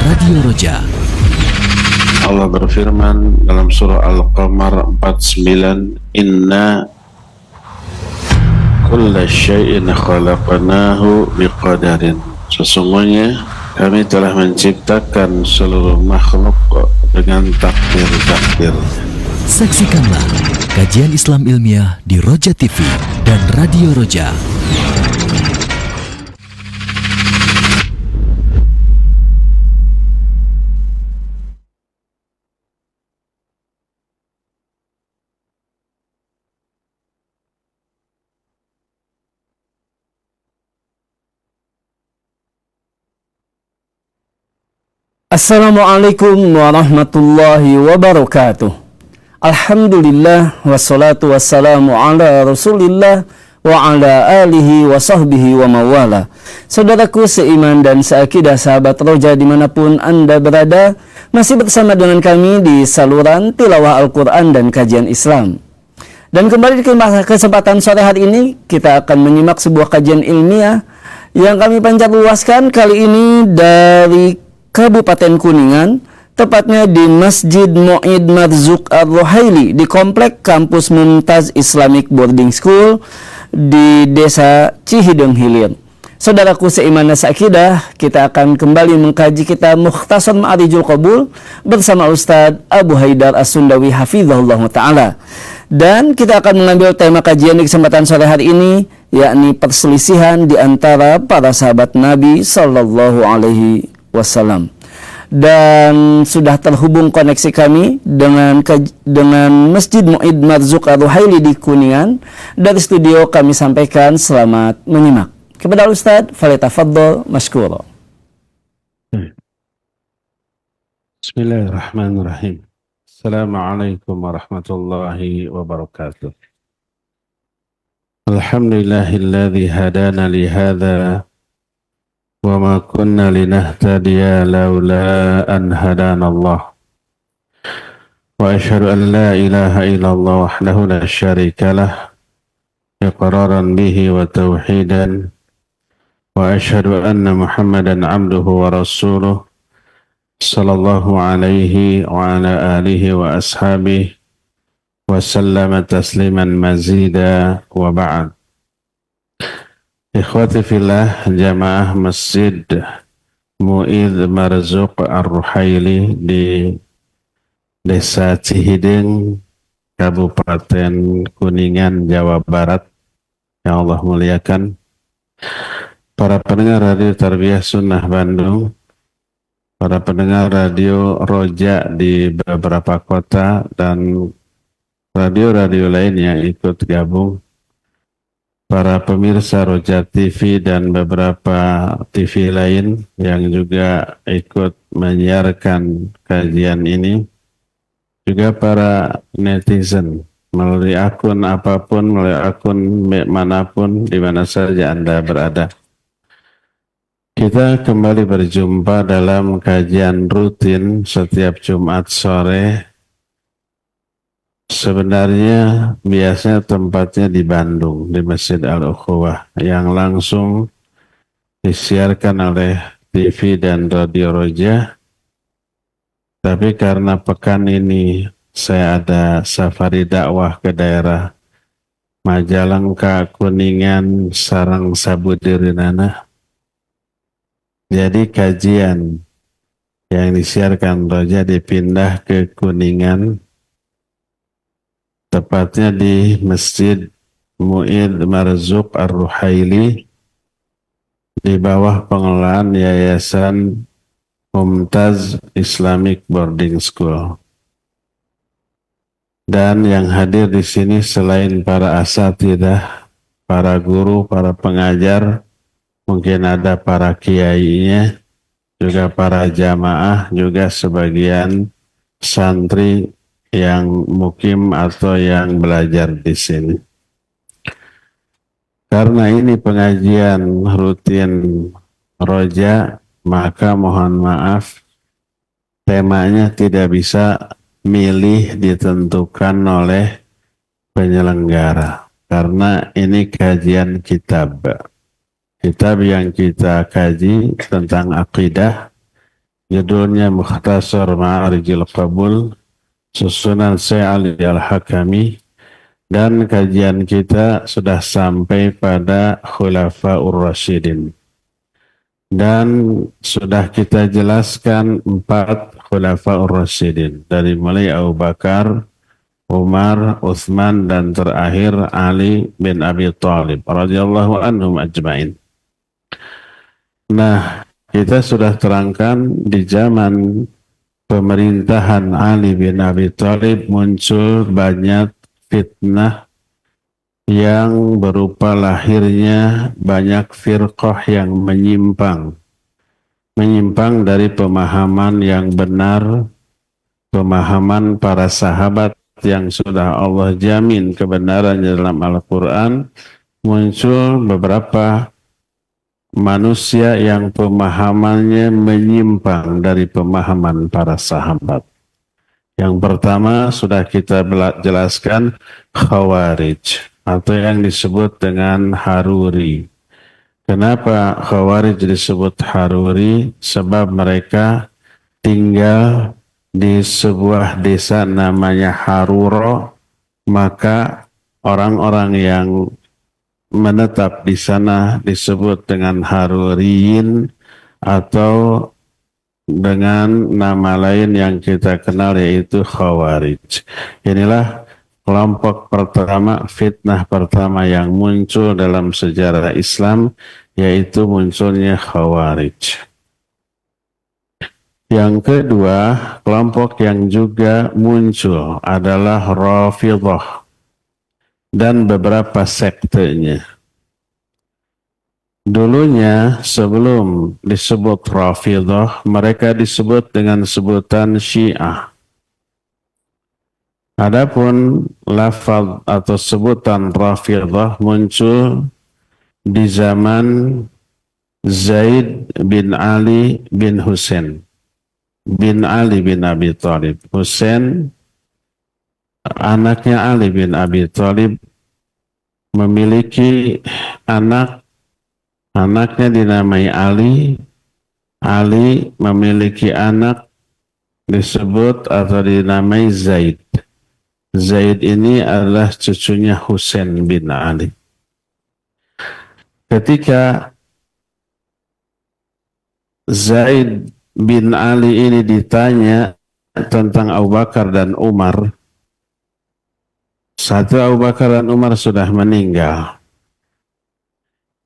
Radio Roja. Allah berfirman dalam surah Al-Qamar 49, Inna kulla syai'in khalaqnahu biqadarin. Sesungguhnya kami telah menciptakan seluruh makhluk dengan takdir-takdir. Saksikanlah kajian Islam ilmiah di Roja TV dan Radio Roja. Assalamualaikum warahmatullahi wabarakatuh. Alhamdulillah wassalatu wassalamu ala Rasulillah wa ala alihi wa sahbihi wa mawala. Saudaraku seiman dan seakidah sahabat Roja dimanapun Anda berada, masih bersama dengan kami di saluran tilawah Al-Quran dan kajian Islam. Dan kembali di kesempatan sore hari ini kita akan menyimak sebuah kajian ilmiah yang kami panjat luaskan kali ini dari Kabupaten Kuningan, tepatnya di Masjid Mu'id Marzuq Ar-Ruhaili di Komplek Kampus Mumtaz Islamic Boarding School di Desa Cihideng Hilir. Saudaraku seiman dan seakidah, kita akan kembali mengkaji kitab Mukhtasar Ma'arijul Qabul bersama Ustadz Abu Haidar As-Sundawi hafizahullah ta'ala. Dan kita akan mengambil tema kajian di kesempatan sore hari ini, yakni perselisihan di antara para sahabat Nabi Sallallahu Alaihi Wasallam. Dan sudah terhubung koneksi kami dengan Masjid Mu'id Marzuq Ar-Ruhaili di Kuningan. Dari studio kami sampaikan selamat menyimak. Kepada Ustadz, falyatafaddal mashkura. Bismillahirrahmanirrahim. Assalamualaikum warahmatullahi wabarakatuh. Alhamdulillahilladzi hadana li hadza wa ma kunna linahtadiya laula an hadana Allah. Wa asyhadu an la ilaha illallah wahdahu la syarika lah iqraran bihi wa tauhidan wa asyhadu anna Muhammadan abduhu wa rasuluh sallallahu alaihi wa ala alihi wa ashabihi wa sallama tasliman mazida wa ba'd. Ikhwati fillah, jamaah Masjid Mu'id Marzuq Ar-Ruhaili di Desa Cihideng, Kabupaten Kuningan, Jawa Barat, yang Allah muliakan. Para pendengar Radio Tarbiyah Sunnah Bandung, para pendengar Radio Roja di beberapa kota, dan radio-radio lain yang ikut gabung, para pemirsa Roja TV dan beberapa TV lain yang juga ikut menyiarkan kajian ini, juga para netizen melalui akun apapun, melalui akun manapun, di mana saja Anda berada. Kita kembali berjumpa dalam kajian rutin setiap Jumat sore. Sebenarnya biasanya tempatnya di Bandung, di Masjid Al-Ukhuwah, yang langsung disiarkan oleh TV dan Radio Roja. Tapi karena pekan ini saya ada safari dakwah ke daerah Majalengka, Kuningan, Sarang, Sabudirinana, jadi kajian yang disiarkan Roja dipindah ke Kuningan, tepatnya di Masjid Mu'id Marzuq Ar-Ruhaili di bawah pengelolaan Yayasan Mumtaz Islamic Boarding School. Dan yang hadir di sini selain para asatidzah, para guru, para pengajar, mungkin ada para kiainya, juga para jamaah, juga sebagian santri yang mukim atau yang belajar di sini. Karena ini pengajian rutin Roja, maka mohon maaf temanya tidak bisa milih ditentukan oleh penyelenggara, karena ini kajian kitab. Kitab yang kita kaji tentang akidah Judulnya Mukhtasar Ma'arijil Qabul, susunan Syekh Ali Al-Hakami, dan kajian kita sudah sampai pada Khulafaur Rasyidin. Dan sudah kita jelaskan 4 Khulafaur Rasyidin, dari mulai Abu Bakar, Umar, Utsman, dan terakhir Ali bin Abi Thalib radhiyallahu anhum ajmain. Nah, kita sudah terangkan di zaman pemerintahan Ali bin Abi Thalib muncul banyak fitnah yang berupa lahirnya banyak firqah yang menyimpang dari pemahaman yang benar, pemahaman para sahabat yang sudah Allah jamin kebenarannya dalam Al-Quran. Muncul beberapa manusia yang pemahamannya menyimpang dari pemahaman para sahabat. Yang pertama sudah kita jelaskan, Khawarij, atau yang disebut dengan Haruri. Kenapa Khawarij disebut Haruri? Sebab mereka tinggal di sebuah desa namanya Haruro, maka orang-orang yang menetap di sana disebut dengan Haruriyin, atau dengan nama lain yang kita kenal yaitu Khawarij. Inilah kelompok pertama, fitnah pertama yang muncul dalam sejarah Islam, yaitu munculnya Khawarij. Yang kedua, kelompok yang juga muncul adalah Rafidhah dan beberapa sektenya. Dulunya sebelum disebut Rafidhah, mereka disebut dengan sebutan Syiah. Adapun lafaz atau sebutan Rafidhah muncul di zaman Zaid bin Ali bin Husain bin Ali bin Abi Thalib. Husain, anaknya Ali bin Abi Thalib, memiliki anaknya dinamai Ali. Ali memiliki anak disebut atau dinamai Zaid. Zaid ini adalah cucunya Husain bin Ali. Ketika Zaid bin Ali ini ditanya tentang Abu Bakar dan Umar, satu, Abu Bakar dan Umar sudah meninggal.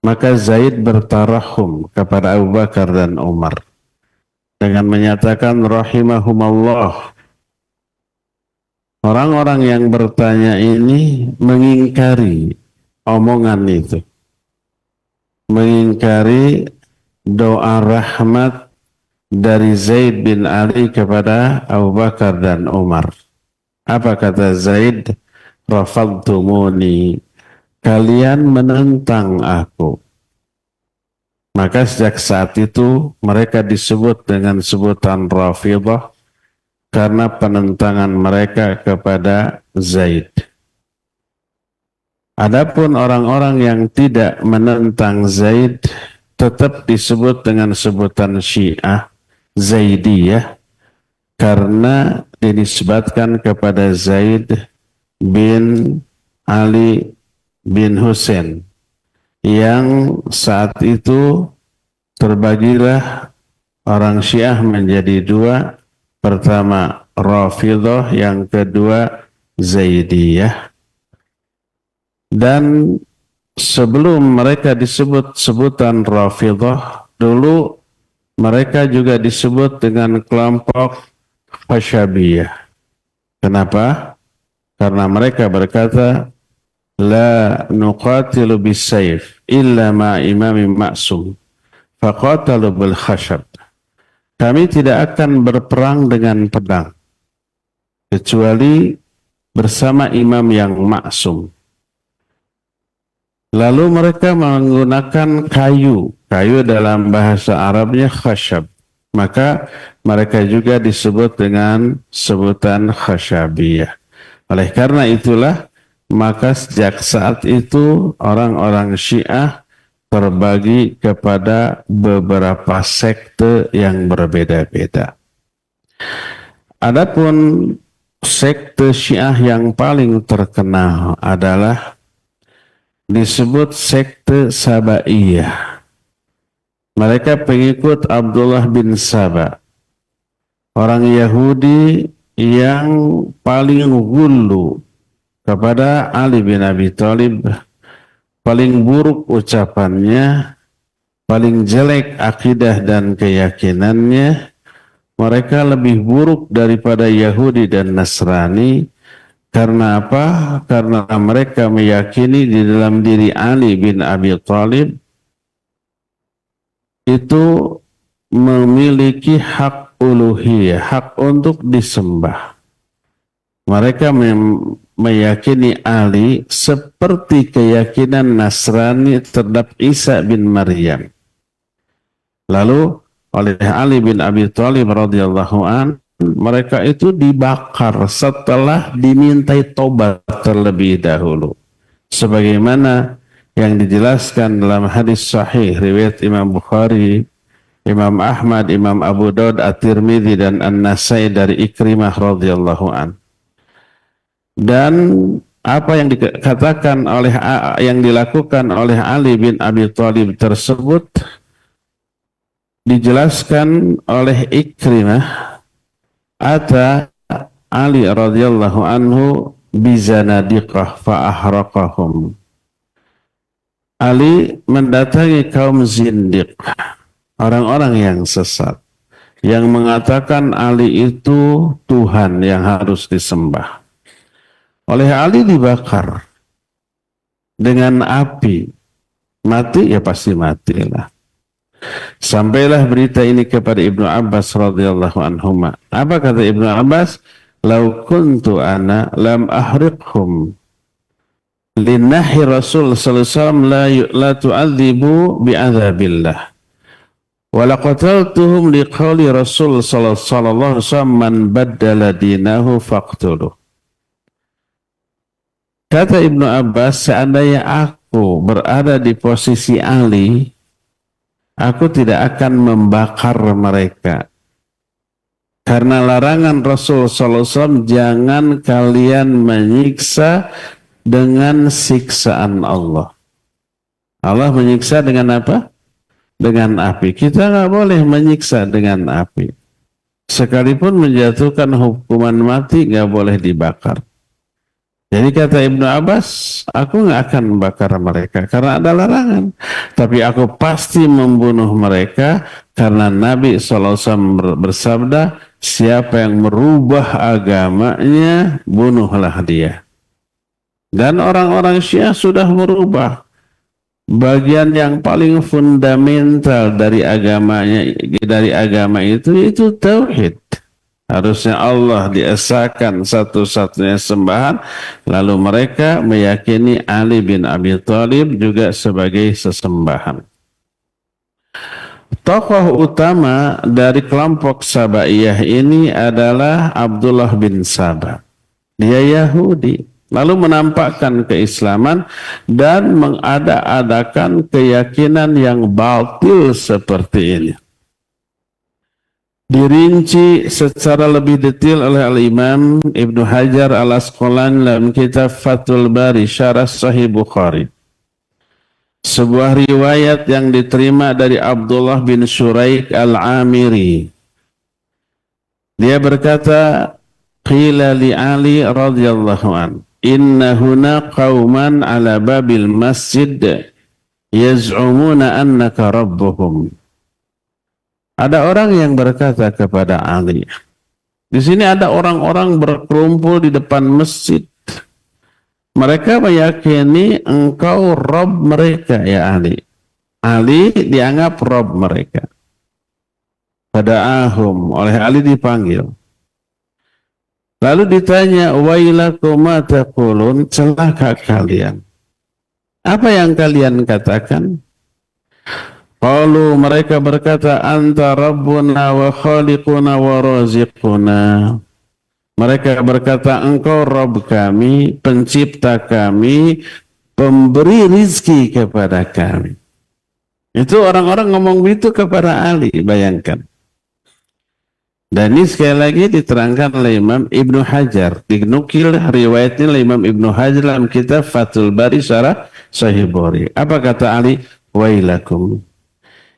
Maka Zaid bertarahum kepada Abu Bakar dan Umar dengan menyatakan rahimahumallah. Orang-orang yang bertanya ini mengingkari omongan itu, mengingkari doa rahmat dari Zaid bin Ali kepada Abu Bakar dan Umar. Apa kata Zaid? Rafadtumuni, kalian menentang aku. Maka sejak saat itu mereka disebut dengan sebutan Rafidhah karena penentangan mereka kepada Zaid. Adapun orang-orang yang tidak menentang Zaid tetap disebut dengan sebutan Syiah Zaidiyah karena dinisbatkan kepada Zaid bin Ali bin Husain, yang saat itu terbagilah orang Syiah menjadi dua. Pertama Rafidhah, yang kedua Zaidiyah. Dan sebelum mereka disebut sebutan Rafidhah, dulu mereka juga disebut dengan kelompok Khashabiyah. Kenapa? Karena mereka berkata, la nuqatilu bisayf illa ma imami ma'sum faqatalu bil khashab. Kami tidak akan berperang dengan pedang kecuali bersama imam yang maksum. Lalu mereka menggunakan kayu dalam bahasa Arabnya khashab. Maka mereka juga disebut dengan sebutan Khashabiyah. Oleh karena itulah, maka sejak saat itu orang-orang Syiah terbagi kepada beberapa sekte yang berbeda-beda. Adapun sekte Syiah yang paling terkenal adalah disebut sekte Sabaiyah. Mereka pengikut Abdullah bin Saba, orang Yahudi yang paling gulu kepada Ali bin Abi Thalib, paling buruk ucapannya, paling jelek akidah dan keyakinannya. Mereka lebih buruk daripada Yahudi dan Nasrani. Karena apa? Karena mereka meyakini di dalam diri Ali bin Abi Thalib itu memiliki hak uluhiyah, hak untuk disembah. Mereka meyakini Ali seperti keyakinan Nasrani terhadap Isa bin Maryam. Lalu oleh Ali bin Abi Thalib radhiyallahu an, mereka itu dibakar setelah dimintai tobat terlebih dahulu. Sebagaimana yang dijelaskan dalam hadis sahih riwayat Imam Bukhari, Imam Ahmad, Imam Abu Daud, At-Tirmidzi dan An-Nasai dari Ikrimah radhiyallahu an. Dan apa yang dikatakan oleh yang dilakukan oleh Ali bin Abi Thalib tersebut dijelaskan oleh Ikrimah, ata Ali radhiyallahu anhu bizanadiqah fa ahraqahum. Ali mendatangi kaum zindiq, orang-orang yang sesat, yang mengatakan Ali itu Tuhan yang harus disembah. Oleh Ali dibakar dengan api. Mati ya pasti matilah. Sampailah berita ini kepada Ibnu Abbas radhiyallahu anhuma. Apa kata Ibnu Abbas? Lau kuntu ana lam ahriqhum linnahi Rasul sallallahu alaihi wasallam la tu'adzibu bi'adzabillah. Wa laqataltuhum liqauli Rasul sallallahu alaihi wasallam man baddala dinahu faqtuluh. Kata Ibnu Abbas, seandainya aku berada di posisi Ali, aku tidak akan membakar mereka. Karena larangan Rasul sallallahu alaihi wasallam, jangan kalian menyiksa dengan siksaan Allah. Allah menyiksa dengan apa? Dengan api. Kita nggak boleh menyiksa dengan api. Sekalipun menjatuhkan hukuman mati nggak boleh dibakar. Jadi kata Ibnu Abbas, aku nggak akan membakar mereka karena ada larangan. Tapi aku pasti membunuh mereka karena Nabi SAW bersabda, siapa yang merubah agamanya, bunuhlah dia. Dan orang-orang Syiah sudah merubah. Bagian yang paling fundamental dari agama itu tauhid. Harusnya Allah diesakan satu-satunya sembahan, lalu mereka meyakini Ali bin Abi Thalib juga sebagai sesembahan. Tokoh utama dari kelompok Sabaiyah ini adalah Abdullah bin Saba. Dia Yahudi, lalu menampakkan keislaman dan mengada-adakan keyakinan yang batil seperti ini. Dirinci secara lebih detail oleh Al-Imam Ibnu Hajar Al-Asqalani dalam kitab Fathul Bari Syarah Sahih Bukhari. Sebuah riwayat yang diterima dari Abdullah bin Syuraik Al-Amiri. Dia berkata, qila li Ali radhiyallahu an, inna huna qauman ala babil masjid yaz'umuna annaka rabbuhum. Ada orang yang berkata kepada Ali, di sini ada orang-orang berkumpul di depan masjid. Mereka meyakini engkau Rabb mereka, ya Ali. Ali dianggap Rabb mereka. Pada ahum, oleh Ali dipanggil. Lalu ditanya, wailakum ma taqulun, celaka kalian. Apa yang kalian katakan? Qalu, mereka berkata, anta rabbuna wa khaliquna wa raziquna. Mereka berkata, engkau Rabb kami, pencipta kami, pemberi rizki kepada kami. Itu orang-orang ngomong begitu kepada Ali, bayangkan. Dan ini sekali lagi diterangkan oleh Imam Ibnu Hajar. Dinukil riwayatnya oleh Imam Ibnu Hajar dalam kitab Fathul Bari Syarah Sahih Bukhari. Apa kata Ali? Wailakum.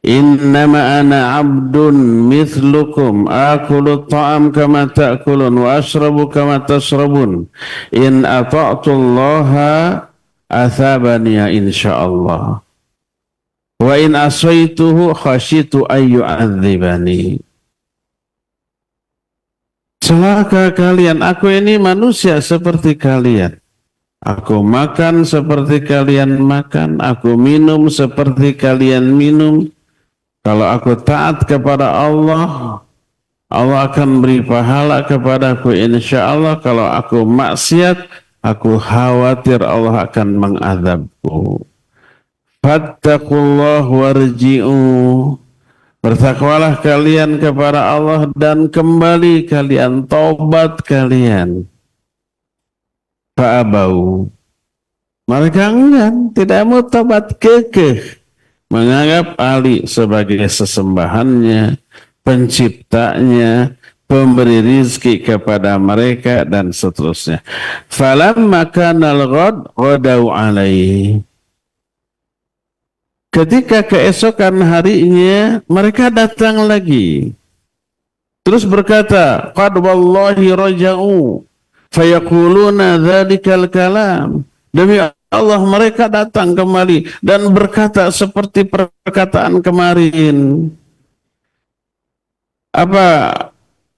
Innama ana abdun mithlukum akulu ta'am kama ta'kulun wa ashrabu kama tashrabun. In ata'tullaha athabani insyaallah. Wa in asaituhu khasyitu ayyu'adzibani. Celaka kalian, aku ini manusia seperti kalian. Aku makan seperti kalian makan, aku minum seperti kalian minum. Kalau aku taat kepada Allah, Allah akan beri pahala kepadaku insyaallah. Kalau aku maksiat, aku khawatir Allah akan mengazabku. Fattaqullah warji'u. Bertakwalah kalian kepada Allah dan kembali kalian, taubat kalian. Fa'abau. Mereka enggan, tidak mau taubat, kekeh. Menganggap Ali sebagai sesembahannya, penciptanya, pemberi rizki kepada mereka, dan seterusnya. Falamma kanal ghad ghadau alaihi. Ketika keesokan harinya mereka datang lagi. Terus berkata, qad wallahi raja'u fayaquluna dzalikal kalam. Demi Allah mereka datang kembali dan berkata seperti perkataan kemarin. Apa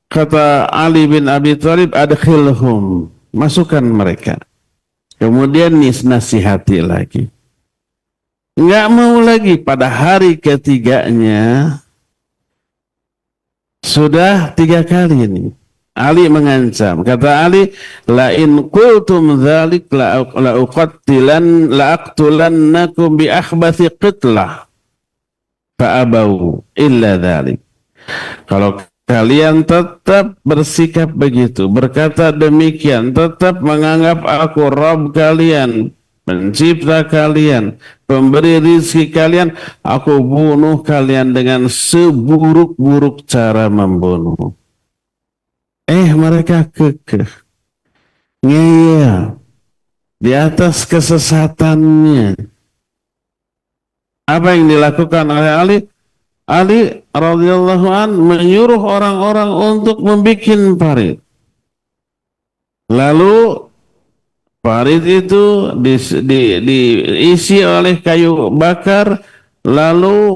kata Ali bin Abi Thalib? Adkhilhum. Masukkan mereka. Kemudian nasihati lagi. Enggak mau lagi. Pada hari ketiganya sudah 3 kali ini Ali mengancam. Kata Ali, la in qultum dzalik la aqtulannakum bi akhbathi qitlah fa abau illa dzalik. Kalau kalian tetap bersikap begitu, berkata demikian, tetap menganggap aku Rabb kalian, pencipta kalian, pemberi rizki kalian, aku bunuh kalian dengan seburuk-buruk cara membunuh. Mereka kekeh, ngeyel di atas kesesatannya. Apa yang dilakukan oleh Ali? Ali radhiyallahu an menyuruh orang-orang untuk membuat parit. Lalu parit itu diisi oleh kayu bakar, lalu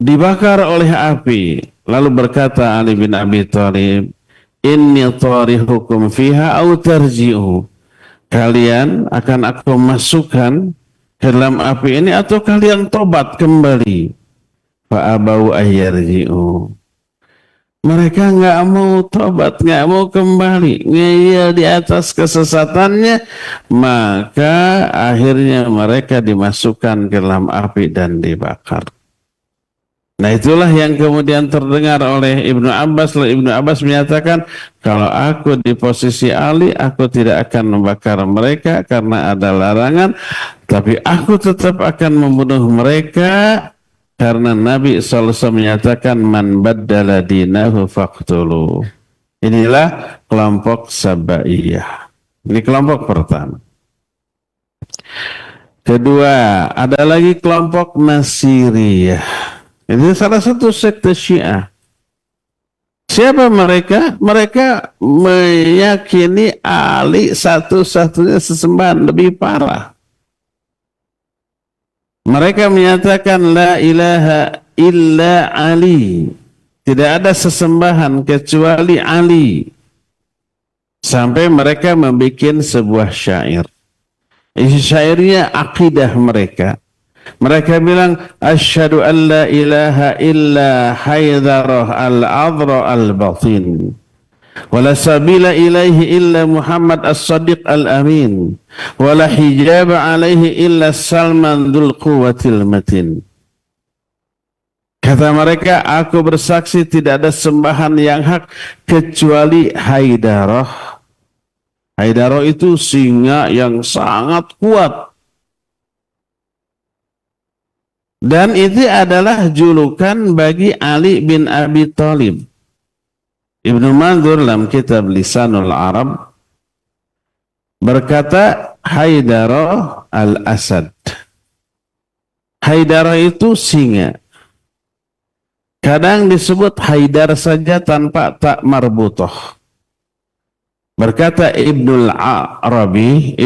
dibakar oleh api. Lalu berkata Ali bin Abi Thalib, inni tarihukum fiha au tarji'u. Kalian akan aku masukkan ke dalam api ini atau kalian tobat kembali. Fa abau ayyarji'u. Mereka enggak mau tobat, enggak mau kembali, ngeyel di atas kesesatannya, maka akhirnya mereka dimasukkan ke dalam api dan dibakar. Nah, itulah yang kemudian terdengar oleh Ibnu Abbas. Ibnu Abbas menyatakan, kalau aku di posisi Ali, aku tidak akan membakar mereka karena ada larangan, tapi aku tetap akan membunuh mereka karena Nabi SAW menyatakan, man baddala dinahu faqtulu. Inilah kelompok Sabaiyah. Ini kelompok pertama. Kedua, ada lagi kelompok Nasiriyah. Ini salah satu sekte Syiah. Siapa mereka? Mereka meyakini Ali satu-satunya sesembahan, lebih parah. Mereka menyatakan la ilaha illa Ali. Tidak ada sesembahan kecuali Ali. Sampai mereka membuat sebuah syair. Isi syairnya akidah mereka. Mereka bilang, asyhadu an la ilaha illa Haidarah al-adra al-batin. Wala sabila ilaihi illa Muhammad as-sadiq al-amin. Wala hijaba alaihi illa Salman dzul quwwatil matin. Kata mereka, aku bersaksi tidak ada sembahan yang hak kecuali Haidarah. Haidarah itu singa yang sangat kuat. Dan itu adalah julukan bagi Ali bin Abi Thalib. Ibnu Mandur dalam kitab Lisanul Arab berkata Haidara al-Asad. Haidara itu singa. Kadang disebut Haidar saja tanpa tak marbutoh. Berkata Ibnul Arabi,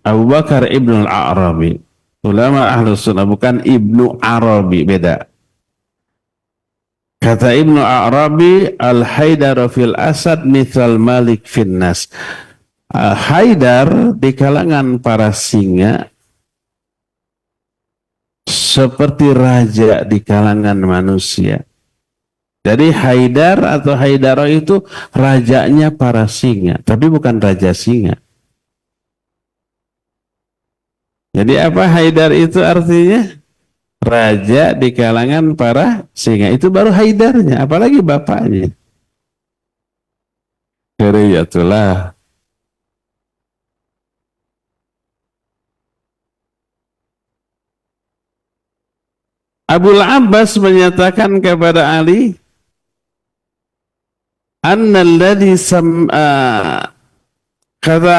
Abu Bakar Ibnul Arabi, ulama Ahlus Sunnah, bukan Ibnu Arabi, beda. Kata Ibnu Arabi, Al-Haidar fil Asad mithal Malik fin Nas. Haidar di kalangan para singa seperti raja di kalangan manusia. Jadi Haidar atau Haidara itu rajanya para singa, tapi bukan raja singa. Jadi apa Haidar itu artinya? Raja di kalangan para singa. Itu baru Haidarnya, apalagi bapaknya. Keriyatullah. Abul Abbas menyatakan kepada Ali, annalladhi kata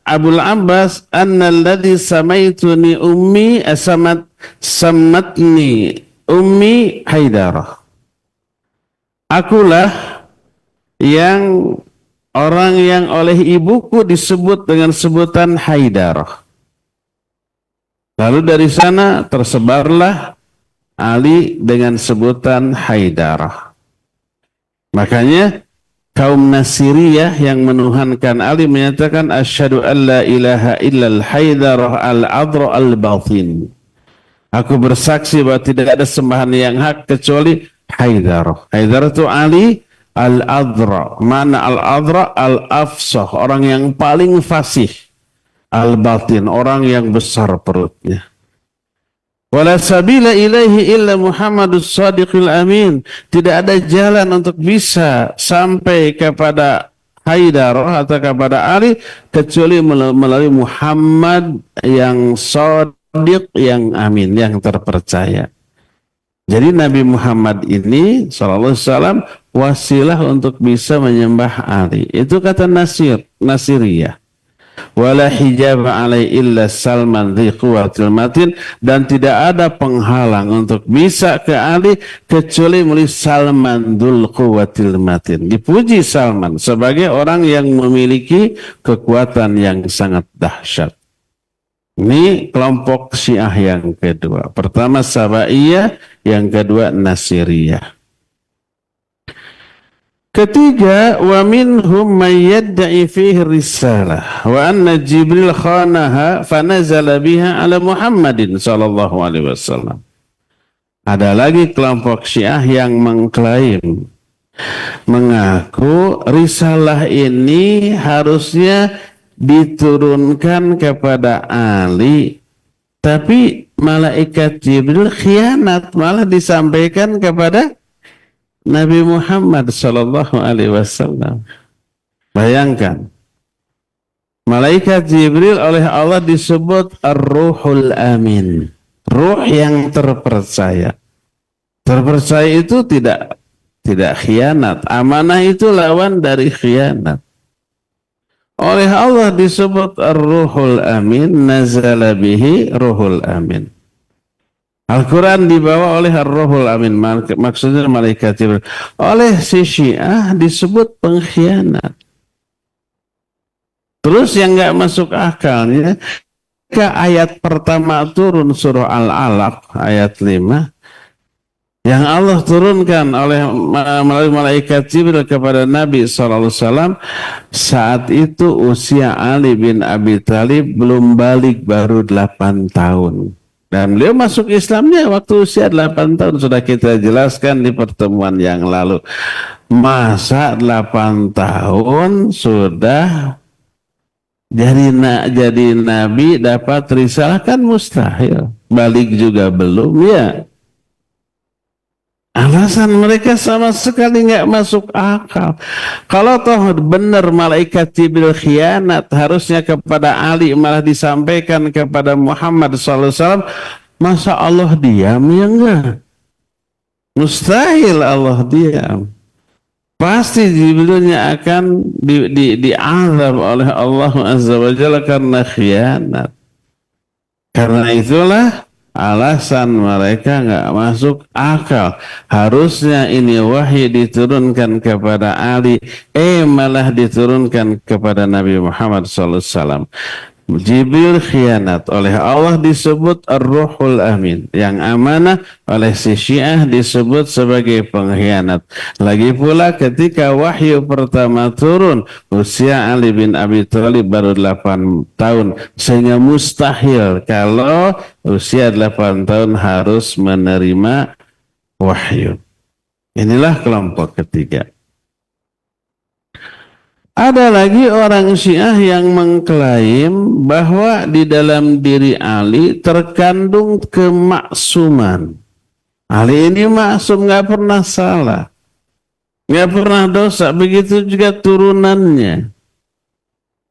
Abul Abbas, annalladhi samaituni ummi samatni ummi Haidarah. Akulah yang orang yang oleh ibuku disebut dengan sebutan Haidarah. Lalu dari sana tersebarlah Ali dengan sebutan Haidarah. Makanya kaum Nasiriyah yang menuhankan Ali menyatakan asyhadu an la ilaha illal Haidarah al-adra al-batin. Aku bersaksi bahwa tidak ada sembahan yang hak kecuali Haidarah. Haidarah itu Ali al-adra. Mana al-adra? Al-afsah, orang yang paling fasih. Al-batin, orang yang besar perutnya. Wala sabila ilaihi illa Muhammadus Shadiqul Amin. Tidak ada jalan untuk bisa sampai kepada Haidarah atau kepada Ali kecuali melalui Muhammad yang shadiq, yang amin, yang terpercaya. Jadi Nabi Muhammad ini sallallahu alaihi wasallam wasilah untuk bisa menyembah Ali. Itu kata Nasiriyah. Wala hijab alai illa Salman dhi quwwatil matin, dan tidak ada penghalang untuk bisa ke Ali kecuali melalui Salman dzul quwwatil matin. Dipuji Salman sebagai orang yang memiliki kekuatan yang sangat dahsyat. Ini kelompok Syiah yang kedua. Pertama Sabaiyah, yang kedua Nasiriyah. Ketiga, wa minhum may yadda'i fihi risalah wa anna Jibril khanaha fanazala biha ala Muhammadin sallallahu alaihi wasallam. Ada lagi kelompok Syiah yang mengklaim, mengaku risalah ini harusnya diturunkan kepada Ali, tapi malaikat Jibril khianat, malah disampaikan kepada Nabi Muhammad sallallahu alaihi wasallam. Bayangkan, malaikat Jibril oleh Allah disebut Ar-Ruhul Amin, ruh yang terpercaya. Terpercaya itu tidak khianat. Amanah itu lawan dari khianat. Oleh Allah disebut Ar-Ruhul Amin, nazala bihi Ruhul Amin. Al-Quran dibawa oleh Ar-Ruhul Amin, maksudnya malaikat Jibril. Oleh si Syiah disebut pengkhianat. Terus yang nggak masuk akalnya, ke ayat pertama turun surah Al-Alaq ayat 5, yang Allah turunkan melalui malaikat Jibril kepada Nabi SAW, saat itu usia Ali bin Abi Thalib belum balik, baru 8 tahun. Dan beliau masuk Islamnya waktu usia 8 tahun. Sudah kita jelaskan di pertemuan yang lalu. Masa 8 tahun sudah jadi nabi, dapat risalah, kan mustahil. Balik juga belum, ya. Alasan mereka sama sekali nggak masuk akal. Kalau toh benar malaikat Jibril khianat, harusnya kepada Ali malah disampaikan kepada Muhammad SAW. Masa Allah diam? Ya enggak. Mustahil Allah diam. Pasti Jibrilnya akan diazab oleh Allah Azza wa Jalla karena khianat. Karena itulah alasan mereka nggak masuk akal. Harusnya ini wahyu diturunkan kepada Ali, malah diturunkan kepada Nabi Muhammad SAW. Jibril khianat, oleh Allah disebut Ar-Ruhul Amin, yang amanah, oleh si Syiah disebut sebagai pengkhianat. Lagi pula ketika wahyu pertama turun, usia Ali bin Abi Thalib baru 8 tahun, sehingga mustahil kalau usia 8 tahun harus menerima wahyu. Inilah kelompok ketiga. Ada lagi orang Syiah yang mengklaim bahwa di dalam diri Ali terkandung kemaksuman. Ali ini maksum, nggak pernah salah, nggak pernah dosa. Begitu juga turunannya.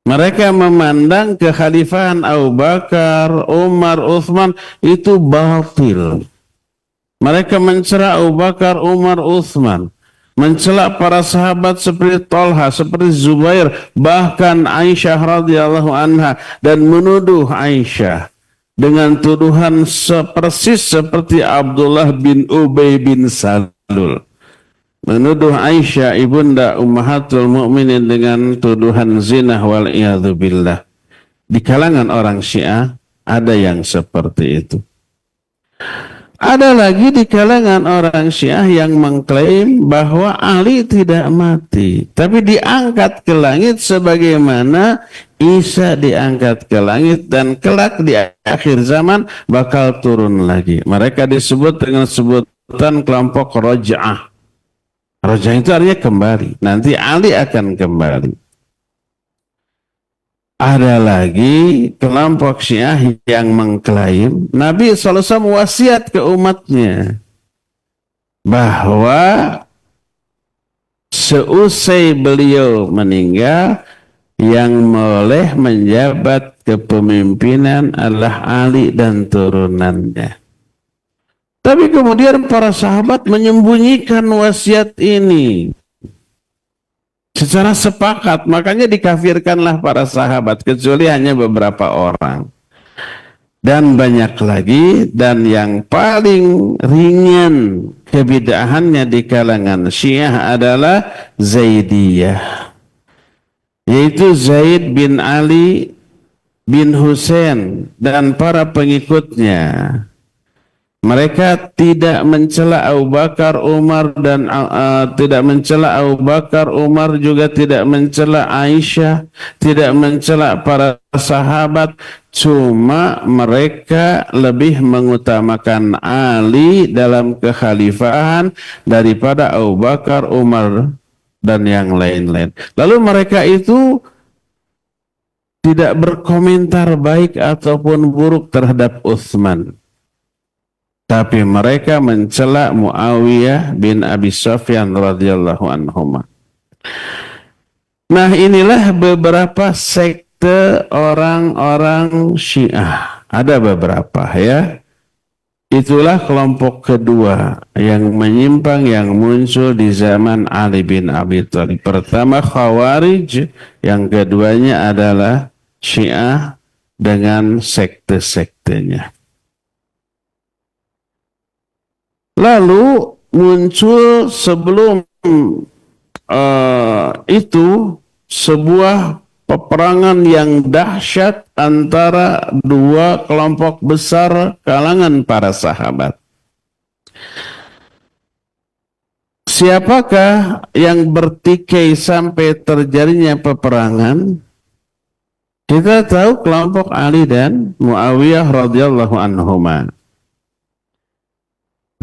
Mereka memandang kekhalifahan Abu Bakar, Umar, Uthman itu batil. Mereka mencela Abu Bakar, Umar, Uthman, mencela para sahabat seperti Thalha, seperti Zubair, bahkan Aisyah radhiyallahu anha, dan menuduh Aisyah dengan tuduhan persis seperti Abdullah bin Ubay bin Salul. Menuduh Aisyah ibunda ummahatul mukminin dengan tuduhan zina wal iyadzu billah. Di kalangan orang Syiah ada yang seperti itu. Ada lagi di kalangan orang Syiah yang mengklaim bahwa Ali tidak mati, tapi diangkat ke langit sebagaimana Isa diangkat ke langit, dan kelak di akhir zaman bakal turun lagi. Mereka disebut dengan sebutan kelompok Roj'ah. Roj'ah itu artinya kembali. Nanti Ali akan kembali. Ada lagi kelompok Syiah yang mengklaim Nabi SAW wasiat ke umatnya bahwa seusai beliau meninggal, yang boleh menjabat kepemimpinan adalah Ali dan turunannya. Tapi kemudian para sahabat menyembunyikan wasiat ini secara sepakat, makanya dikafirkanlah para sahabat, kecuali hanya beberapa orang. Dan banyak lagi, dan yang paling ringan kebid'ahannya di kalangan Syiah adalah Zaidiyah, yaitu Zaid bin Ali bin Husain dan para pengikutnya. Mereka tidak mencela Abu Bakar, Umar, dan tidak mencela Abu Bakar, Umar, juga tidak mencela Aisyah, tidak mencela para sahabat. Cuma mereka lebih mengutamakan Ali dalam kekhalifahan daripada Abu Bakar, Umar, dan yang lain-lain. Lalu mereka itu tidak berkomentar baik ataupun buruk terhadap Utsman. Tapi mereka mencela Muawiyah bin Abi Sufyan radhiyallahu anhuma. Nah, inilah beberapa sekte orang-orang Syiah. Ada beberapa ya. Itulah kelompok kedua yang menyimpang yang muncul di zaman Ali bin Abi Thalib. Pertama Khawarij, yang keduanya adalah Syiah dengan sekte-sektenya. Lalu muncul sebelum itu sebuah peperangan yang dahsyat antara dua kelompok besar kalangan para sahabat. Siapakah yang bertikai sampai terjadinya peperangan? Kita tahu kelompok Ali dan Muawiyah radhiyallahu anhuma.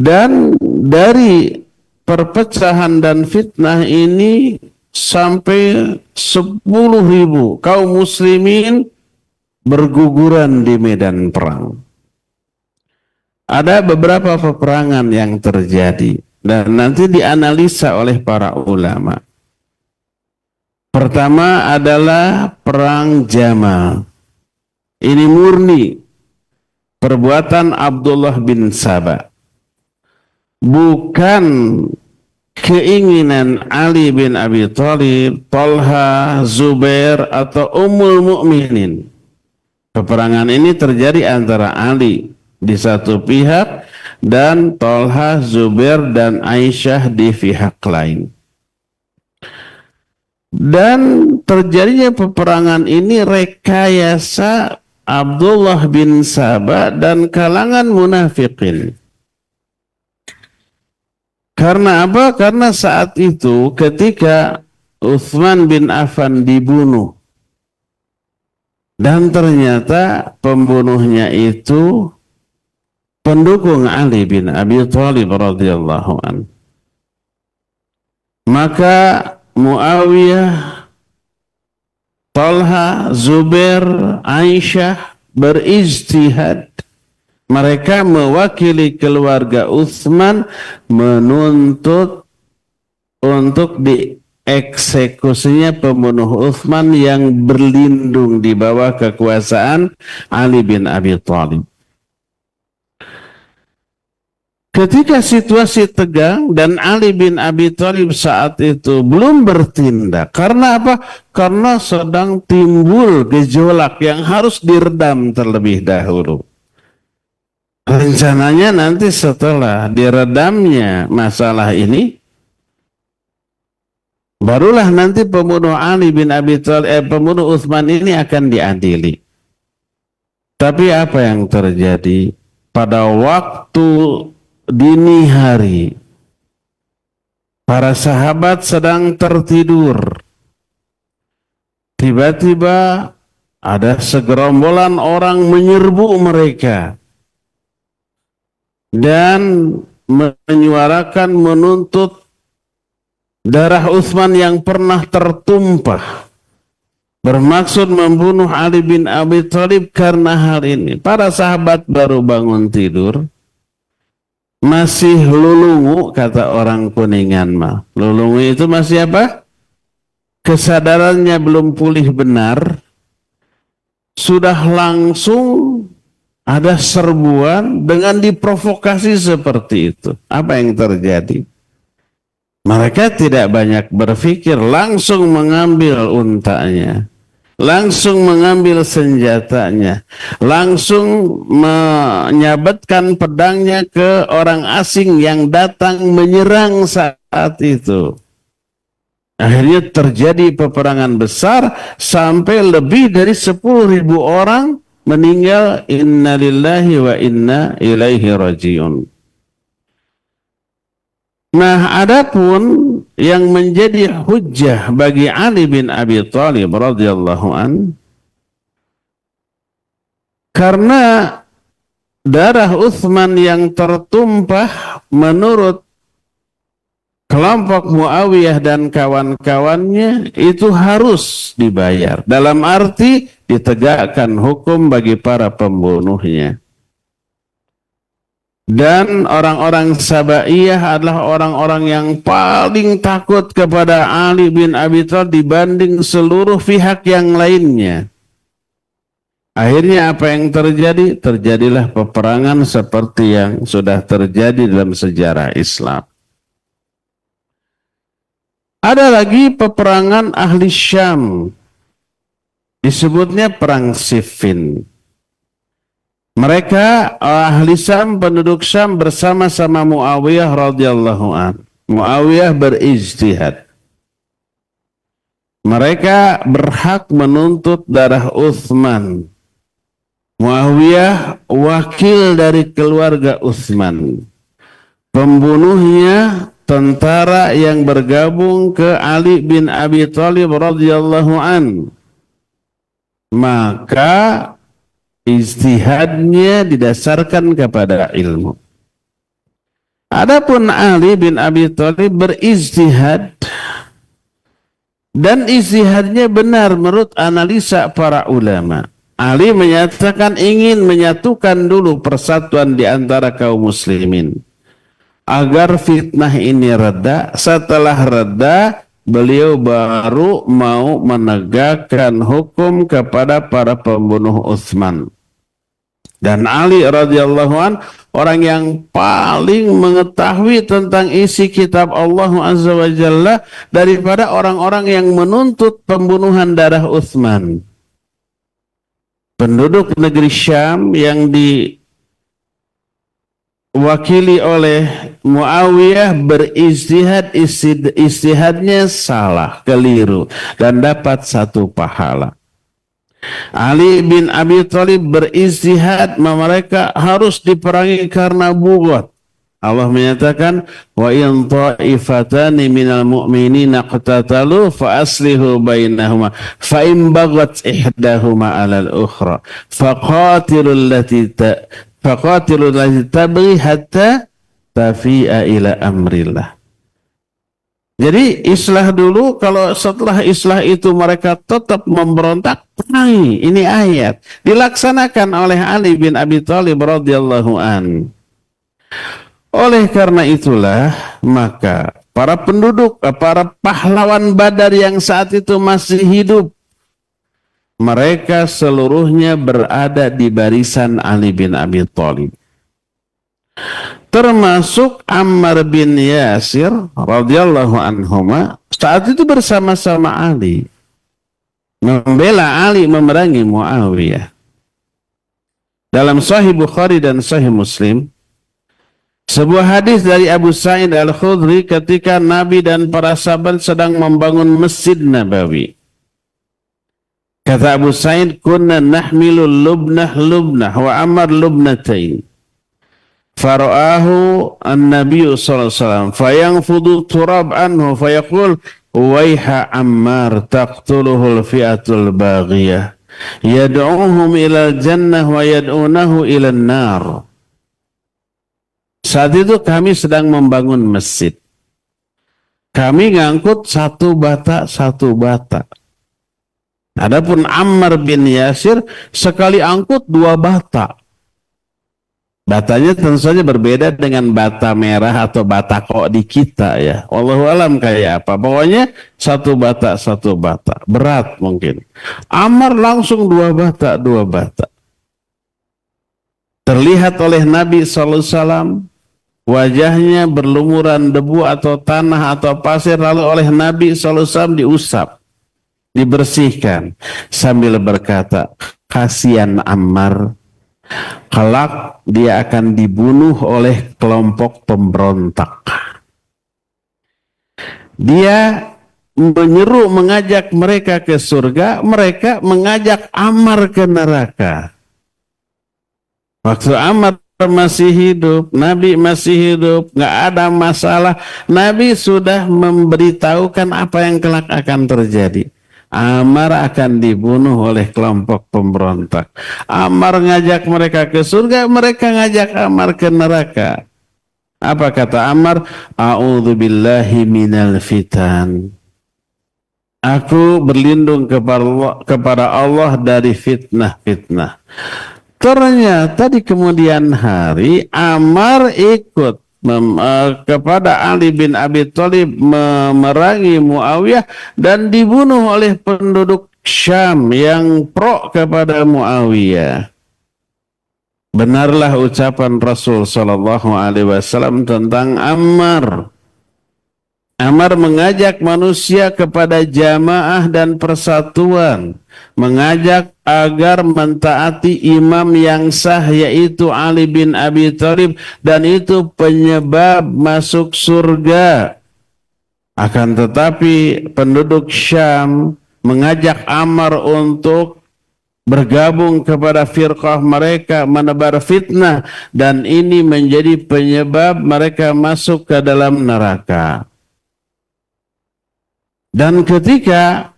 Dan dari perpecahan dan fitnah ini sampai 10.000 kaum muslimin berguguran di medan perang. Ada beberapa peperangan yang terjadi dan nanti dianalisa oleh para ulama. Pertama adalah perang Jamal. Ini murni perbuatan Abdullah bin Saba, bukan keinginan Ali bin Abi Thalib, Talha, Zubair atau Ummul Mukminin. Peperangan ini terjadi antara Ali di satu pihak dan Talha, Zubair dan Aisyah di pihak lain. Dan terjadinya peperangan ini rekayasa Abdullah bin Saba dan kalangan munafikin. Karena apa? Karena saat itu ketika Utsman bin Affan dibunuh dan ternyata pembunuhnya itu pendukung Ali bin Abi Thalib radhiyallahu anhu, maka Muawiyah, Talha, Zubair, Aisyah berijtihad. Mereka mewakili keluarga Utsman menuntut untuk dieksekusinya pembunuh Utsman yang berlindung di bawah kekuasaan Ali bin Abi Thalib. Ketika situasi tegang dan Ali bin Abi Thalib saat itu belum bertindak. Karena apa? Karena sedang timbul gejolak yang harus diredam terlebih dahulu. Rencananya nanti setelah diredamnya masalah ini, barulah nanti pembunuh Ali bin Abi Thalib, pembunuh Utsman ini akan diadili. Tapi apa yang terjadi pada waktu dini hari, para sahabat sedang tertidur. Tiba-tiba ada segerombolan orang menyerbu mereka dan menyuarakan menuntut darah Utsman yang pernah tertumpah, bermaksud membunuh Ali bin Abi Thalib. Karena hal ini para sahabat baru bangun tidur, masih lulungu, kata orang Kuningan mah. Lulungu itu masih apa? Kesadarannya belum pulih benar, sudah langsung ada serbuan dengan diprovokasi seperti itu. Apa yang terjadi? Mereka tidak banyak berpikir, langsung mengambil untanya, langsung mengambil senjatanya, langsung menyabetkan pedangnya ke orang asing yang datang menyerang saat itu. Akhirnya terjadi peperangan besar sampai lebih dari 10.000 orang meninggal. Inna lillahi wa inna ilaihi rajiun. Nah, adapun yang menjadi hujjah bagi Ali bin Abi Thalib radhiyallahu an, karena darah Utsman yang tertumpah menurut kelompok Muawiyah dan kawan-kawannya itu harus dibayar, dalam arti ditegakkan hukum bagi para pembunuhnya. Dan orang-orang Sabaiyah adalah orang-orang yang paling takut kepada Ali bin Abi Thalib dibanding seluruh pihak yang lainnya. Akhirnya apa yang terjadi? Terjadilah peperangan seperti yang sudah terjadi dalam sejarah Islam. Ada lagi peperangan ahli Syam, disebutnya perang Siffin. Mereka ahli Syam, penduduk Syam bersama-sama Muawiyah radhiyallahu an. Muawiyah berijtihad. Mereka berhak menuntut darah Utsman. Muawiyah wakil dari keluarga Utsman. Pembunuhnya tentara yang bergabung ke Ali bin Abi Thalib radhiyallahu an. Maka ijtihadnya didasarkan kepada ilmu. Adapun Ali bin Abi Thalib berijtihad dan ijtihadnya benar menurut analisa para ulama. Ali menyatakan ingin menyatukan dulu persatuan di antara kaum muslimin agar fitnah ini reda. Setelah reda, beliau baru mau menegakkan hukum kepada para pembunuh Utsman. Dan Ali radhiyallahu an orang yang paling mengetahui tentang isi kitab Allah Azza wa Jalla daripada orang-orang yang menuntut pembunuhan darah Utsman. Penduduk negeri Syam yang diwakili oleh Muawiyah berijtihad, ijtihadnya salah, keliru, dan dapat 1 pahala. Ali bin Abi Thalib berijtihad, mereka harus diperangi karena bughd. Allah menyatakan, wa in ta'ifatani minal mu'minina qatatalu fa aslihu bainahuma fa in baghat ihdahuma 'alal ukhra faqatilul lati tabghi hatta tafi'a ila amrillah. Jadi islah dulu, kalau setelah islah itu mereka tetap memberontak, perangi. Ini ayat dilaksanakan oleh Ali bin Abi Thalib radhiyallahu an. Oleh karena itulah maka para penduduk, para pahlawan Badar yang saat itu masih hidup, mereka seluruhnya berada di barisan Ali bin Abi Thalib. Termasuk Ammar bin Yasir radhiyallahu anhuma saat itu bersama-sama Ali membela Ali memerangi Muawiyah. Dalam Sahih Bukhari dan Sahih Muslim, sebuah hadis dari Abu Sa'id Al-Khudri ketika Nabi dan para sahabat sedang membangun Masjid Nabawi. Kata Abu Sa'id, kunna nahmilu lubnah wa Ammar lubnatain. Fara'ahu an-nabiy sallallahu alaihi wasallam fayanfudu turab anhu fayaqul waiha Ammar taqtuluhu al-fi'atul baghiyah yad'uhum ila jannah wa yad'unahu ila an-nar. Saat itu kami sedang membangun masjid. Kami ngangkut 1 bata. Adapun Ammar bin Yasir sekali angkut 2 bata. Batanya tentu saja berbeda dengan bata merah atau bata kok di kita ya. Wallahu alam kayak apa. Pokoknya 1 bata. Berat mungkin. Ammar langsung 2 bata. Terlihat oleh Nabi SAW wajahnya berlumuran debu atau tanah atau pasir, lalu oleh Nabi SAW diusap, dibersihkan sambil berkata, kasihan Ammar, kelak dia akan dibunuh oleh kelompok pemberontak. Dia menyeru mengajak mereka ke surga, mereka mengajak Ammar ke neraka. Waktu Ammar masih hidup, Nabi masih hidup, nggak ada masalah. Nabi sudah memberitahukan apa yang kelak akan terjadi. Ammar akan dibunuh oleh kelompok pemberontak. Ammar ngajak mereka ke surga, mereka ngajak Ammar ke neraka. Apa kata Ammar? A'udzubillahi minal fitan. Aku berlindung kepada Allah dari fitnah-fitnah. Ternyata di kemudian hari Ammar ikut kepada Ali bin Abi Thalib memerangi Muawiyah dan dibunuh oleh penduduk Syam yang pro kepada Muawiyah. Benarlah ucapan Rasul sallallahu alaihi wasallam tentang Ammar. Ammar mengajak manusia kepada jamaah dan persatuan, mengajak agar mentaati imam yang sah yaitu Ali bin Abi Thalib, dan itu penyebab masuk surga. Akan tetapi penduduk Syam mengajak Ammar untuk bergabung kepada firqah mereka, menebar fitnah, dan ini menjadi penyebab mereka masuk ke dalam neraka. Dan ketika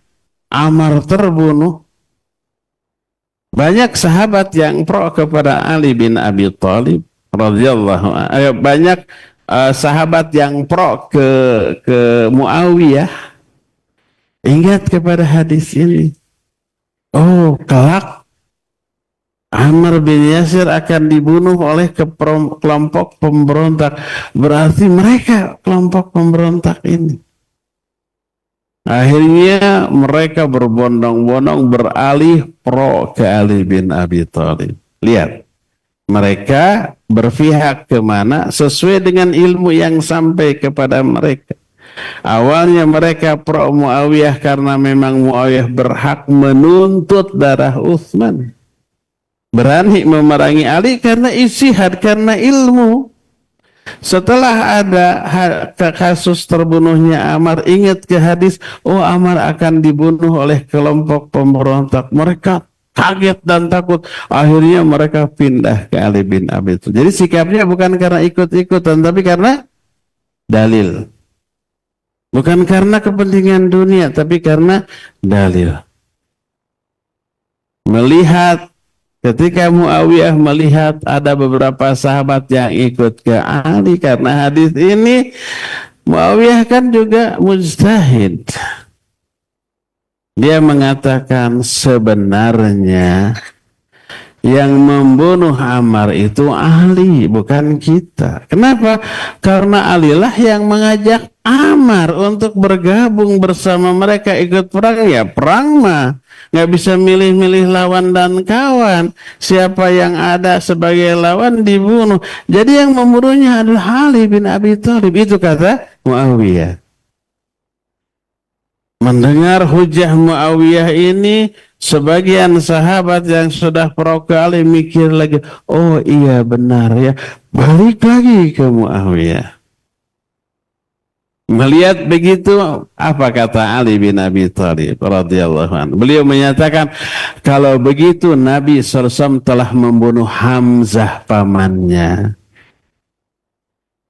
Ammar terbunuh, banyak sahabat yang pro kepada Ali bin Abi Thalib radhiyallahu anhu, banyak sahabat yang pro ke Muawiyah. Ingat kepada hadis ini. Oh, kelak Ammar bin Yasir akan dibunuh oleh kelompok pemberontak. Berarti mereka kelompok pemberontak ini. Akhirnya mereka berbondong-bondong beralih pro ke Ali bin Abi Thalib. Lihat, Mereka berpihak kemana sesuai dengan ilmu yang sampai kepada mereka. Awalnya mereka pro Muawiyah karena memang Muawiyah berhak menuntut darah Utsman. Berani memerangi Ali karena ijtihad, karena ilmu. Setelah ada kasus terbunuhnya Ammar, ingat ke hadis, oh Ammar akan dibunuh oleh kelompok pemberontak. Mereka kaget dan takut. Akhirnya mereka pindah ke Ali bin Abi Thalib. Jadi sikapnya bukan karena ikut-ikutan, tapi karena dalil. Bukan karena kepentingan dunia, tapi karena dalil. Melihat, ketika Muawiyah melihat ada beberapa sahabat yang ikut ke Ali karena hadis ini, Muawiyah kan juga mujtahid. Dia mengatakan sebenarnya yang membunuh Ammar itu Ali, bukan kita. Kenapa? Karena Ali lah yang mengajak Ammar untuk bergabung bersama mereka ikut perang. Ya perang mah nggak bisa milih-milih lawan dan kawan. Siapa yang ada sebagai lawan dibunuh. Jadi yang membunuhnya adalah Ali bin Abi Thalib. Itu kata Muawiyah. Mendengar hujah Muawiyah ini, sebagian sahabat yang sudah pro kali mikir lagi, oh iya benar ya, balik lagi ke Muawiyah. Melihat begitu, apa kata Ali bin Abi Thalib radhiyallahu anhu? Beliau menyatakan, kalau begitu Nabi SAW telah membunuh Hamzah pamannya.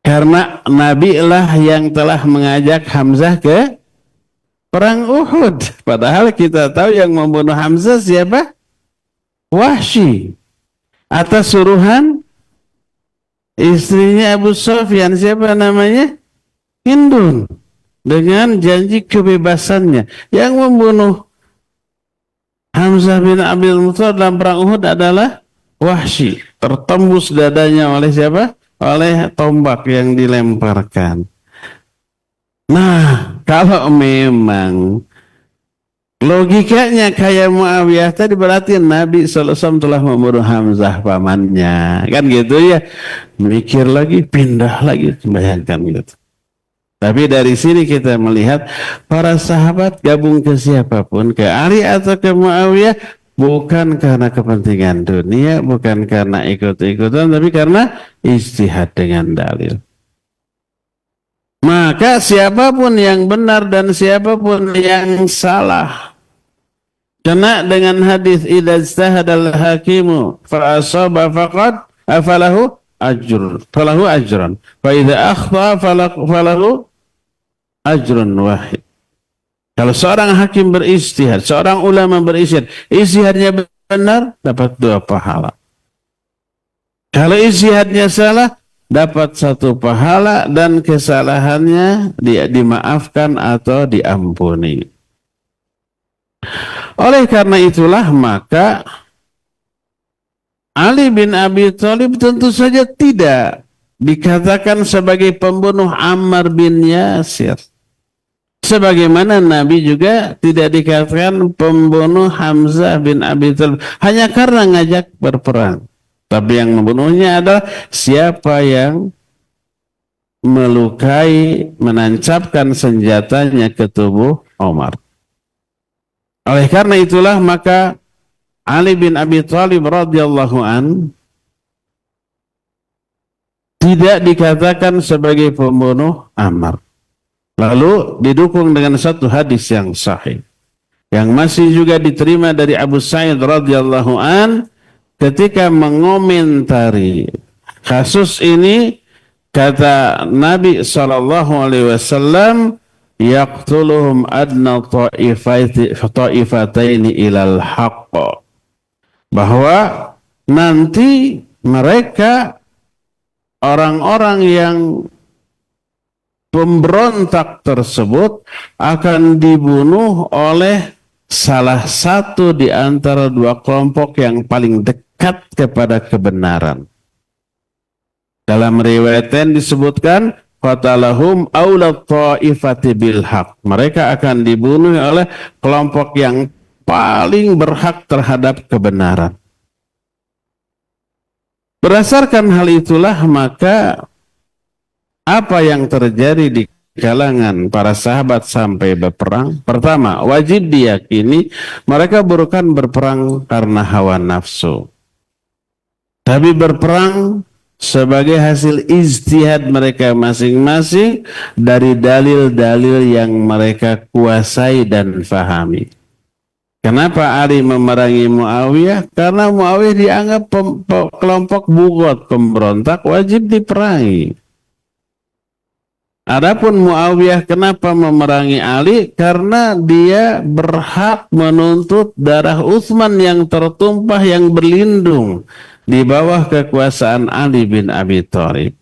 Karena Nabi lah yang telah mengajak Hamzah ke perang Uhud. Padahal kita tahu yang membunuh Hamzah siapa? Wahsy. Atas suruhan istrinya Abu Sufyan, siapa namanya? Hindun. Dengan janji kebebasannya. Yang membunuh Hamzah bin Abdul Muttalib dalam perang Uhud adalah Wahsy. Tertembus dadanya oleh siapa? Oleh tombak yang dilemparkan. Nah, kalau memang logikanya kayak Muawiyah tadi, berarti Nabi SAW telah membunuh Hamzah pamannya. Kan gitu ya. Mikir lagi, pindah lagi. Bayangkan gitu. Tapi dari sini kita melihat para sahabat gabung ke siapapun, ke Ali atau ke Muawiyah, bukan karena kepentingan dunia, bukan karena ikut-ikutan, tapi karena ijtihad dengan dalil. Maka siapapun yang benar dan siapapun yang salah, kena dengan hadis idza ijtahadal hakimu fa asaba faqad falahu ajrun fa idza akhta falahu ajrun wahid. Kalau seorang hakim berijtihad, seorang ulama berijtihad, ijtihadnya benar, dapat 2 pahala. Kalau ijtihadnya salah, dapat 1 pahala dan kesalahannya dimaafkan atau diampuni. Oleh karena itulah maka Ali bin Abi Thalib tentu saja tidak dikatakan sebagai pembunuh Ammar bin Yasir. Sebagaimana Nabi juga tidak dikatakan pembunuh Hamzah bin Abi Thalib hanya karena ngajak berperang. Tapi yang membunuhnya adalah siapa yang melukai, menancapkan senjatanya ke tubuh Umar. Oleh karena itulah maka Ali bin Abi Thalib radhiyallahu an tidak dikatakan sebagai pembunuh Ammar. Lalu didukung dengan satu hadis yang sahih yang masih juga diterima dari Abu Sa'id radhiyallahu an. Ketika mengomentari kasus ini, kata Nabi SAW, yaqtuluhum adna ta'ifataini ilal haqq. Bahwa nanti mereka, orang-orang yang pemberontak tersebut akan dibunuh oleh salah satu di antara 2 kelompok yang paling dekat kepada kebenaran. Dalam riwayat yang disebutkan, qatalahum awla ta'ifati bil haq. Mereka akan dibunuh oleh kelompok yang paling berhak terhadap kebenaran. Berdasarkan hal itulah maka apa yang terjadi di kalangan para sahabat sampai berperang, pertama wajib diyakini mereka bukan berperang karena hawa nafsu, tapi berperang sebagai hasil ijtihad mereka masing-masing dari dalil-dalil yang mereka kuasai dan fahami. Kenapa Ali memerangi Muawiyah? Karena Muawiyah dianggap kelompok bugot, pemberontak, wajib diperangi. Adapun Muawiyah kenapa memerangi Ali? Karena dia berhak menuntut darah Utsman yang tertumpah, yang berlindung di bawah kekuasaan Ali bin Abi Thalib.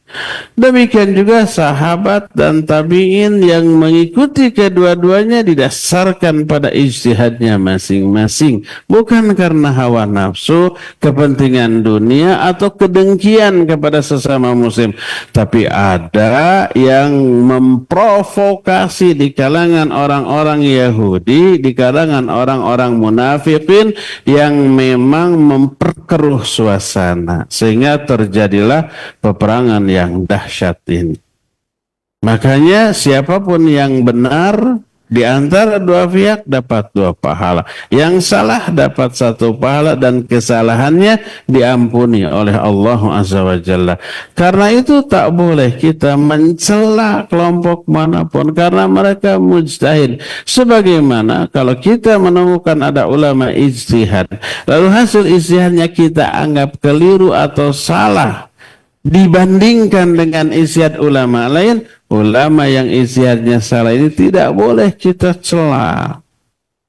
Demikian juga sahabat dan tabi'in yang mengikuti kedua-duanya didasarkan pada ijtihadnya masing-masing, bukan karena hawa nafsu, kepentingan dunia atau kedengkian kepada sesama muslim. Tapi ada yang memprovokasi di kalangan orang-orang Yahudi, di kalangan orang-orang munafikin yang memang memperkeruh suasana sehingga terjadilah peperangan yang dahsyat ini. Makanya siapapun yang benar di antara dua pihak dapat dua pahala, yang salah dapat satu pahala dan kesalahannya diampuni oleh Allah Azza wa Jalla. Karena itu tak boleh kita mencela kelompok manapun karena mereka mujtahid. Sebagaimana kalau kita menemukan ada ulama ijtihad, lalu hasil ijtihadnya kita anggap keliru atau salah dibandingkan dengan ijtihad ulama lain, ulama yang ijtihadnya salah ini tidak boleh kita cela,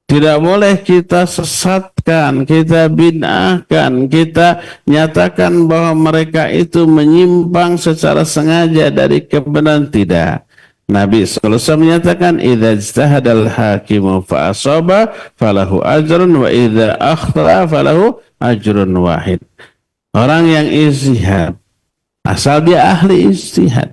tidak boleh kita sesatkan, kita bid'ahkan, kita nyatakan bahwa mereka itu menyimpang secara sengaja dari kebenaran. Tidak. Nabi SAW menyatakan, idza ijtahadal hakimu fa asaba falahu ajrun wa idza akhta falahu ajrun wahid. Orang yang ijtihad, asal dia ahli ijtihad,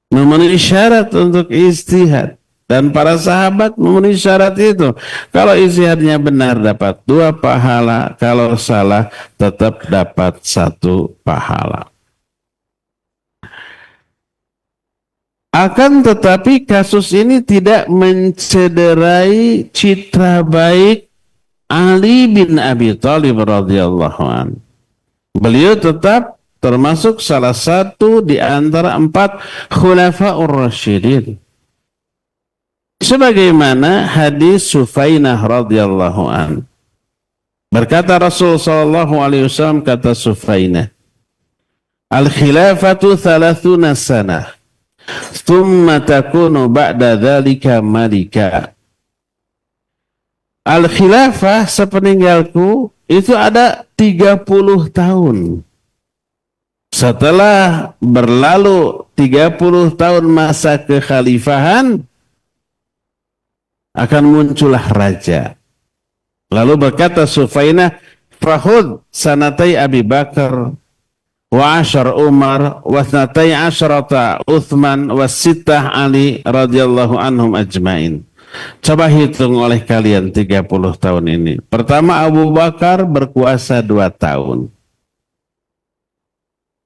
memenuhi syarat untuk ijtihad, dan para sahabat memenuhi syarat itu. Kalau ijtihadnya benar dapat dua pahala, kalau salah tetap dapat satu pahala. Akan tetapi kasus ini tidak mencederai citra baik Ali bin Abi Thalib radhiyallahu anhu. Beliau tetap termasuk salah satu di antara 4 khulafaur rasyidin. Sebagaimana hadis Sufainah radhiyallahu an. Berkata Rasul sallallahu alaihi wasallam, kata Sufainah, al-khilafatu 30 sanah, thumma takunu ba'da dzalika malika. Al-khilafah sepeninggalku itu ada 30 tahun. Setelah berlalu 30 tahun masa kekhalifahan, akan muncullah raja. Lalu berkata Sufainah, fahud sanatai Abi Bakar wa 10 Umar wa 12 Uthman wa 6 Ali radhiyallahu anhum ajmain. Coba hitung oleh kalian 30 tahun ini. Pertama, Abu Bakar berkuasa 2 tahun.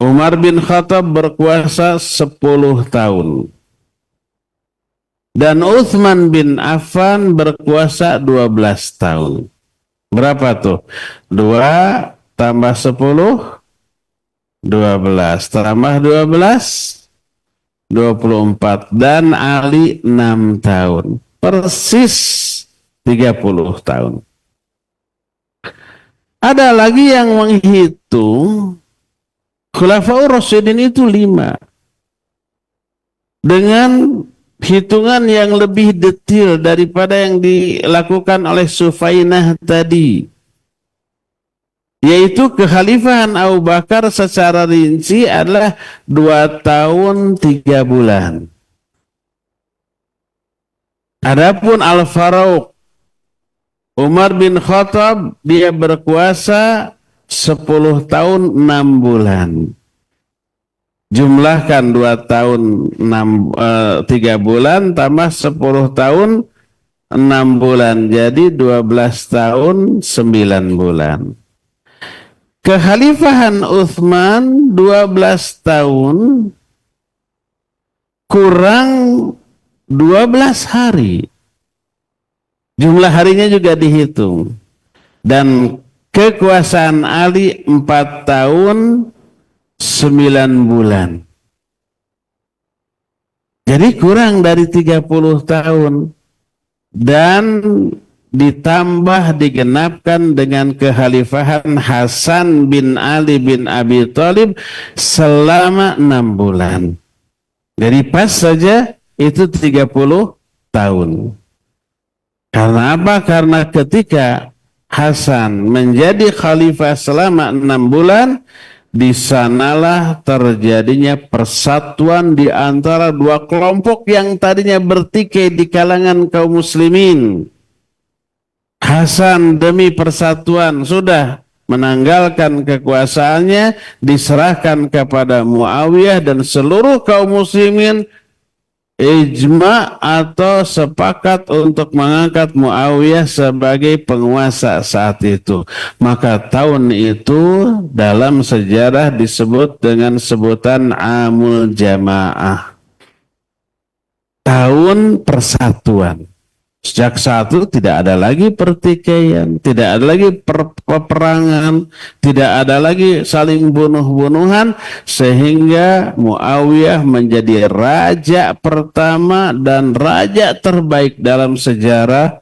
Umar bin Khattab berkuasa 10 tahun. Dan Uthman bin Affan berkuasa 12 tahun. Berapa tuh? 2 tambah 10, 12. Tambah 12, 24. Dan Ali 6 tahun. Persis 30 tahun. Ada lagi yang menghitung Khulafaur Rasyidin itu 5 dengan hitungan yang lebih detail daripada yang dilakukan oleh Sufainah tadi, yaitu kekhalifahan Abu Bakar secara rinci adalah 2 tahun 3 bulan. Adapun Al-Faruq Umar bin Khattab, dia berkuasa 10 tahun 6 bulan. Jumlahkan 2 tahun 3 bulan tambah 10 tahun 6 bulan. Jadi 12 tahun 9 bulan. Kekhalifahan Utsman 12 tahun kurang 12 hari. Jumlah harinya juga dihitung. Dan kekuasaan Ali 4 tahun 9 bulan. Jadi kurang dari 30 tahun. Dan ditambah digenapkan dengan kekhalifahan Hasan bin Ali bin Abi Thalib selama 6 bulan. Jadi pas saja itu 30 tahun. Karena apa? Karena ketika Hasan menjadi khalifah selama 6 bulan, di sanalah terjadinya persatuan di antara dua kelompok yang tadinya bertikai di kalangan kaum muslimin. Hasan demi persatuan sudah menanggalkan kekuasaannya, diserahkan kepada Muawiyah, dan seluruh kaum muslimin ijma atau sepakat untuk mengangkat Muawiyah sebagai penguasa saat itu. Maka tahun itu dalam sejarah disebut dengan sebutan Amul Jamaah, tahun persatuan. Sejak saat itu tidak ada lagi pertikaian, tidak ada lagi peperangan, tidak ada lagi saling bunuh-bunuhan, sehingga Muawiyah menjadi raja pertama dan raja terbaik dalam sejarah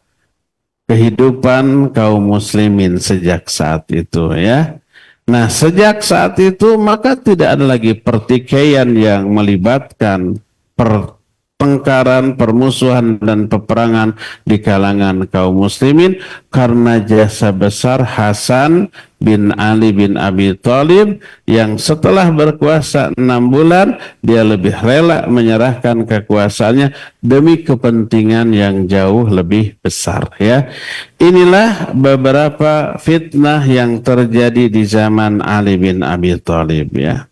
kehidupan kaum muslimin sejak saat itu, ya. Nah, sejak saat itu maka tidak ada lagi pertikaian yang melibatkan pertengkaran, permusuhan, dan peperangan di kalangan kaum muslimin, karena jasa besar Hasan bin Ali bin Abi Thalib yang setelah berkuasa 6 bulan dia lebih rela menyerahkan kekuasaannya demi kepentingan yang jauh lebih besar, ya. Inilah beberapa fitnah yang terjadi di zaman Ali bin Abi Thalib, ya.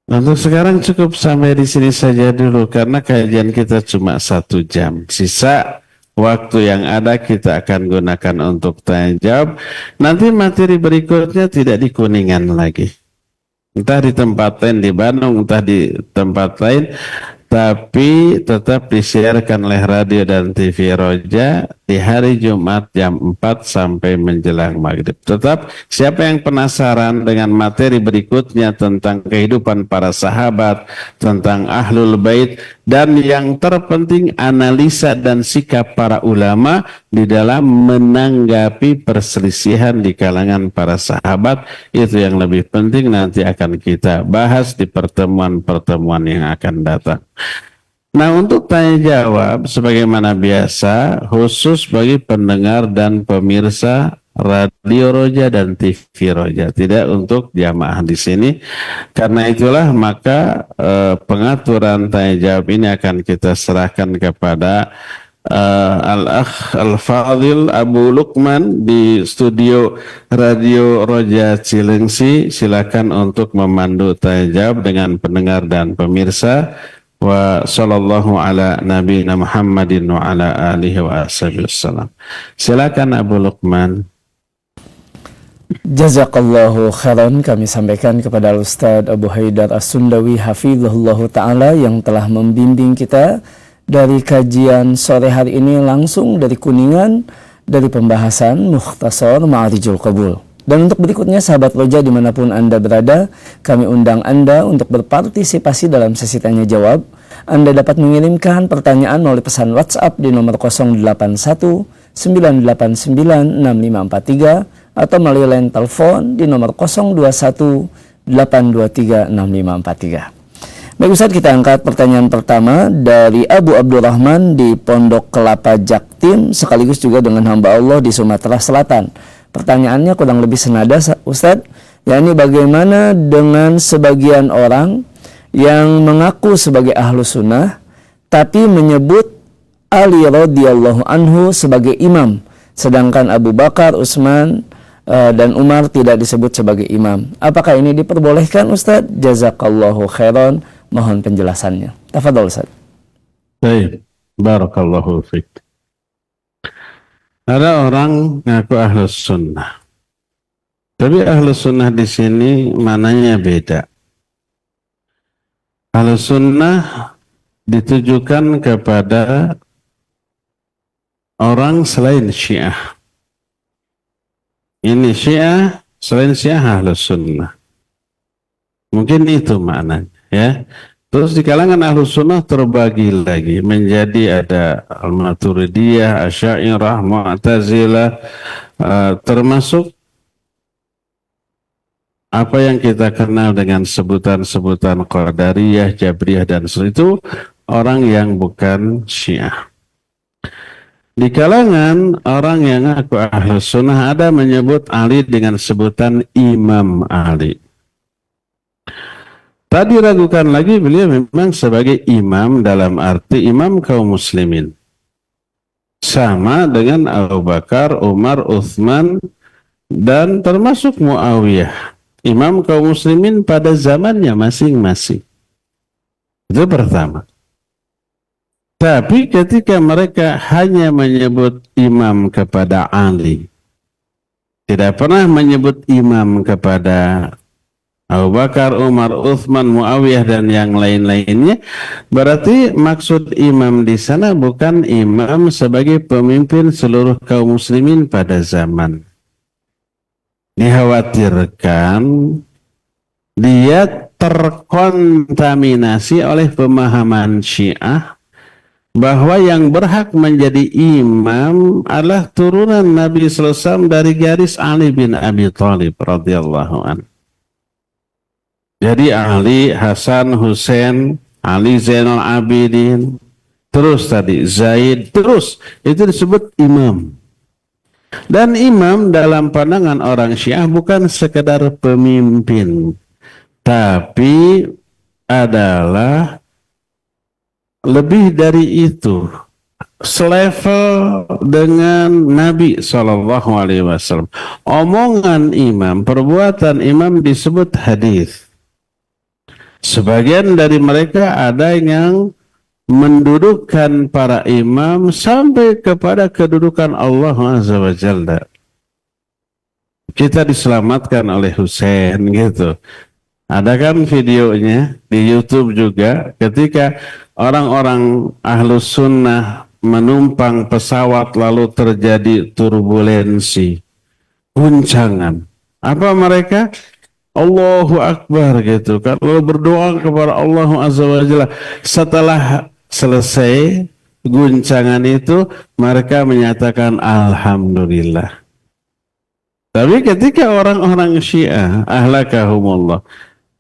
Untuk sekarang cukup sampai di sini saja dulu karena kajian kita cuma 1 jam. Sisa waktu yang ada kita akan gunakan untuk tanya jawab. Nanti materi berikutnya tidak di Kuningan lagi. Entah di tempat lain di Bandung, entah di tempat lain, tapi tetap disiarkan oleh radio dan TV Roja di hari Jumat jam 4 sampai menjelang maghrib. Tetap siapa yang penasaran dengan materi berikutnya tentang kehidupan para sahabat, tentang Ahlul Bait, dan yang terpenting analisa dan sikap para ulama di dalam menanggapi perselisihan di kalangan para sahabat, itu yang lebih penting nanti akan kita bahas di pertemuan-pertemuan yang akan datang. Nah, untuk tanya jawab sebagaimana biasa khusus bagi pendengar dan pemirsa Radio Roja dan TV Roja, tidak untuk jamaah di sini. Karena itulah maka pengaturan tanya jawab ini akan kita serahkan kepada Al-Akh Al-Fadhil Abu Lukman di studio Radio Roja Cilengsi. Silakan untuk memandu tanya jawab dengan pendengar dan pemirsa. Wa sallallahu ala nabiyina Muhammadin wa ala alihi wa ashabihi wassalam. Silakan Abu Lukman. Jazakallahu khairan kami sampaikan kepada Ustadz Abu Haidar As-Sundawi hafizahullah ta'ala yang telah membimbing kita dari kajian sore hari ini langsung dari Kuningan, dari pembahasan Mukhtasar Ma'arijul Qabul. Dan untuk berikutnya sahabat Roja dimanapun Anda berada, kami undang Anda untuk berpartisipasi dalam sesi tanya jawab. Anda dapat mengirimkan pertanyaan melalui pesan WhatsApp di nomor 081 989 6543 atau melalui line telepon di nomor 021 823 6543. Baik Ustaz, kita angkat pertanyaan pertama dari Abu Abdurrahman di Pondok Kelapa Jaktim, sekaligus juga dengan hamba Allah di Sumatera Selatan. Pertanyaannya kurang lebih senada Ustadz, yakni bagaimana dengan sebagian orang yang mengaku sebagai ahlu sunnah tapi menyebut Ali radhiyallahu anhu sebagai imam, sedangkan Abu Bakar, Utsman dan Umar tidak disebut sebagai imam. Apakah ini diperbolehkan Ustadz? Jazakallahu khairan, mohon penjelasannya. Tafadhol Ustadz. Baik, barakallahu fiik. Ada orang ngaku ahlus sunnah, Tapi Ahlus Sunnah di sini mananya beda. Ahlus Sunnah ditujukan kepada orang selain Syiah. Ini Syiah, selain Syiah Ahlus Sunnah. Mungkin itu maknanya, ya. Terus di kalangan Ahlus Sunnah terbagi lagi menjadi ada Al-Maturidiyah, Asy'ariyah, Mu'tazilah, termasuk apa yang kita kenal dengan sebutan-sebutan Qadariyah, Jabriyah, dan itu orang yang bukan Syiah. Di kalangan orang yang aku Ahlus Sunnah ada menyebut Ali dengan sebutan Imam Ali. Tadi ragukan lagi, beliau memang sebagai imam dalam arti imam kaum muslimin. Sama dengan Abu Bakar, Umar, Utsman, dan termasuk Muawiyah. Imam kaum muslimin pada zamannya masing-masing. Itu pertama. Tapi ketika mereka hanya menyebut imam kepada Ali, tidak pernah menyebut imam kepada Abu Bakar, Umar, Utsman, Muawiyah, dan yang lain-lainnya, berarti maksud imam di sana bukan imam sebagai pemimpin seluruh kaum muslimin pada zaman. Dikhawatirkan dia terkontaminasi oleh pemahaman Syiah bahwa yang berhak menjadi imam adalah turunan Nabi sallallahu alaihi wasallam dari garis Ali bin Abi Thalib radhiyallahu anhu. Jadi Ali, Hasan, Husain, Ali Zainal Abidin, terus tadi Zaid, terus itu disebut imam. Dan imam dalam pandangan orang Syiah bukan sekedar pemimpin, tapi adalah lebih dari itu, selevel dengan Nabi SAW. Omongan imam, perbuatan imam disebut hadis. Sebagian dari mereka ada yang mendudukkan para imam sampai kepada kedudukan Allah Azza wa Jalla. Kita diselamatkan oleh Husain gitu. Ada kan videonya di YouTube juga ketika orang-orang Ahlus Sunnah menumpang pesawat lalu terjadi turbulensi, guncangan. Apa mereka? Allahu Akbar gitu kan, lalu berdoa kepada Allah Azza wa Jalla. Setelah selesai guncangan itu, mereka menyatakan Alhamdulillah. Tapi ketika orang-orang Syiah, ahlakahumullah,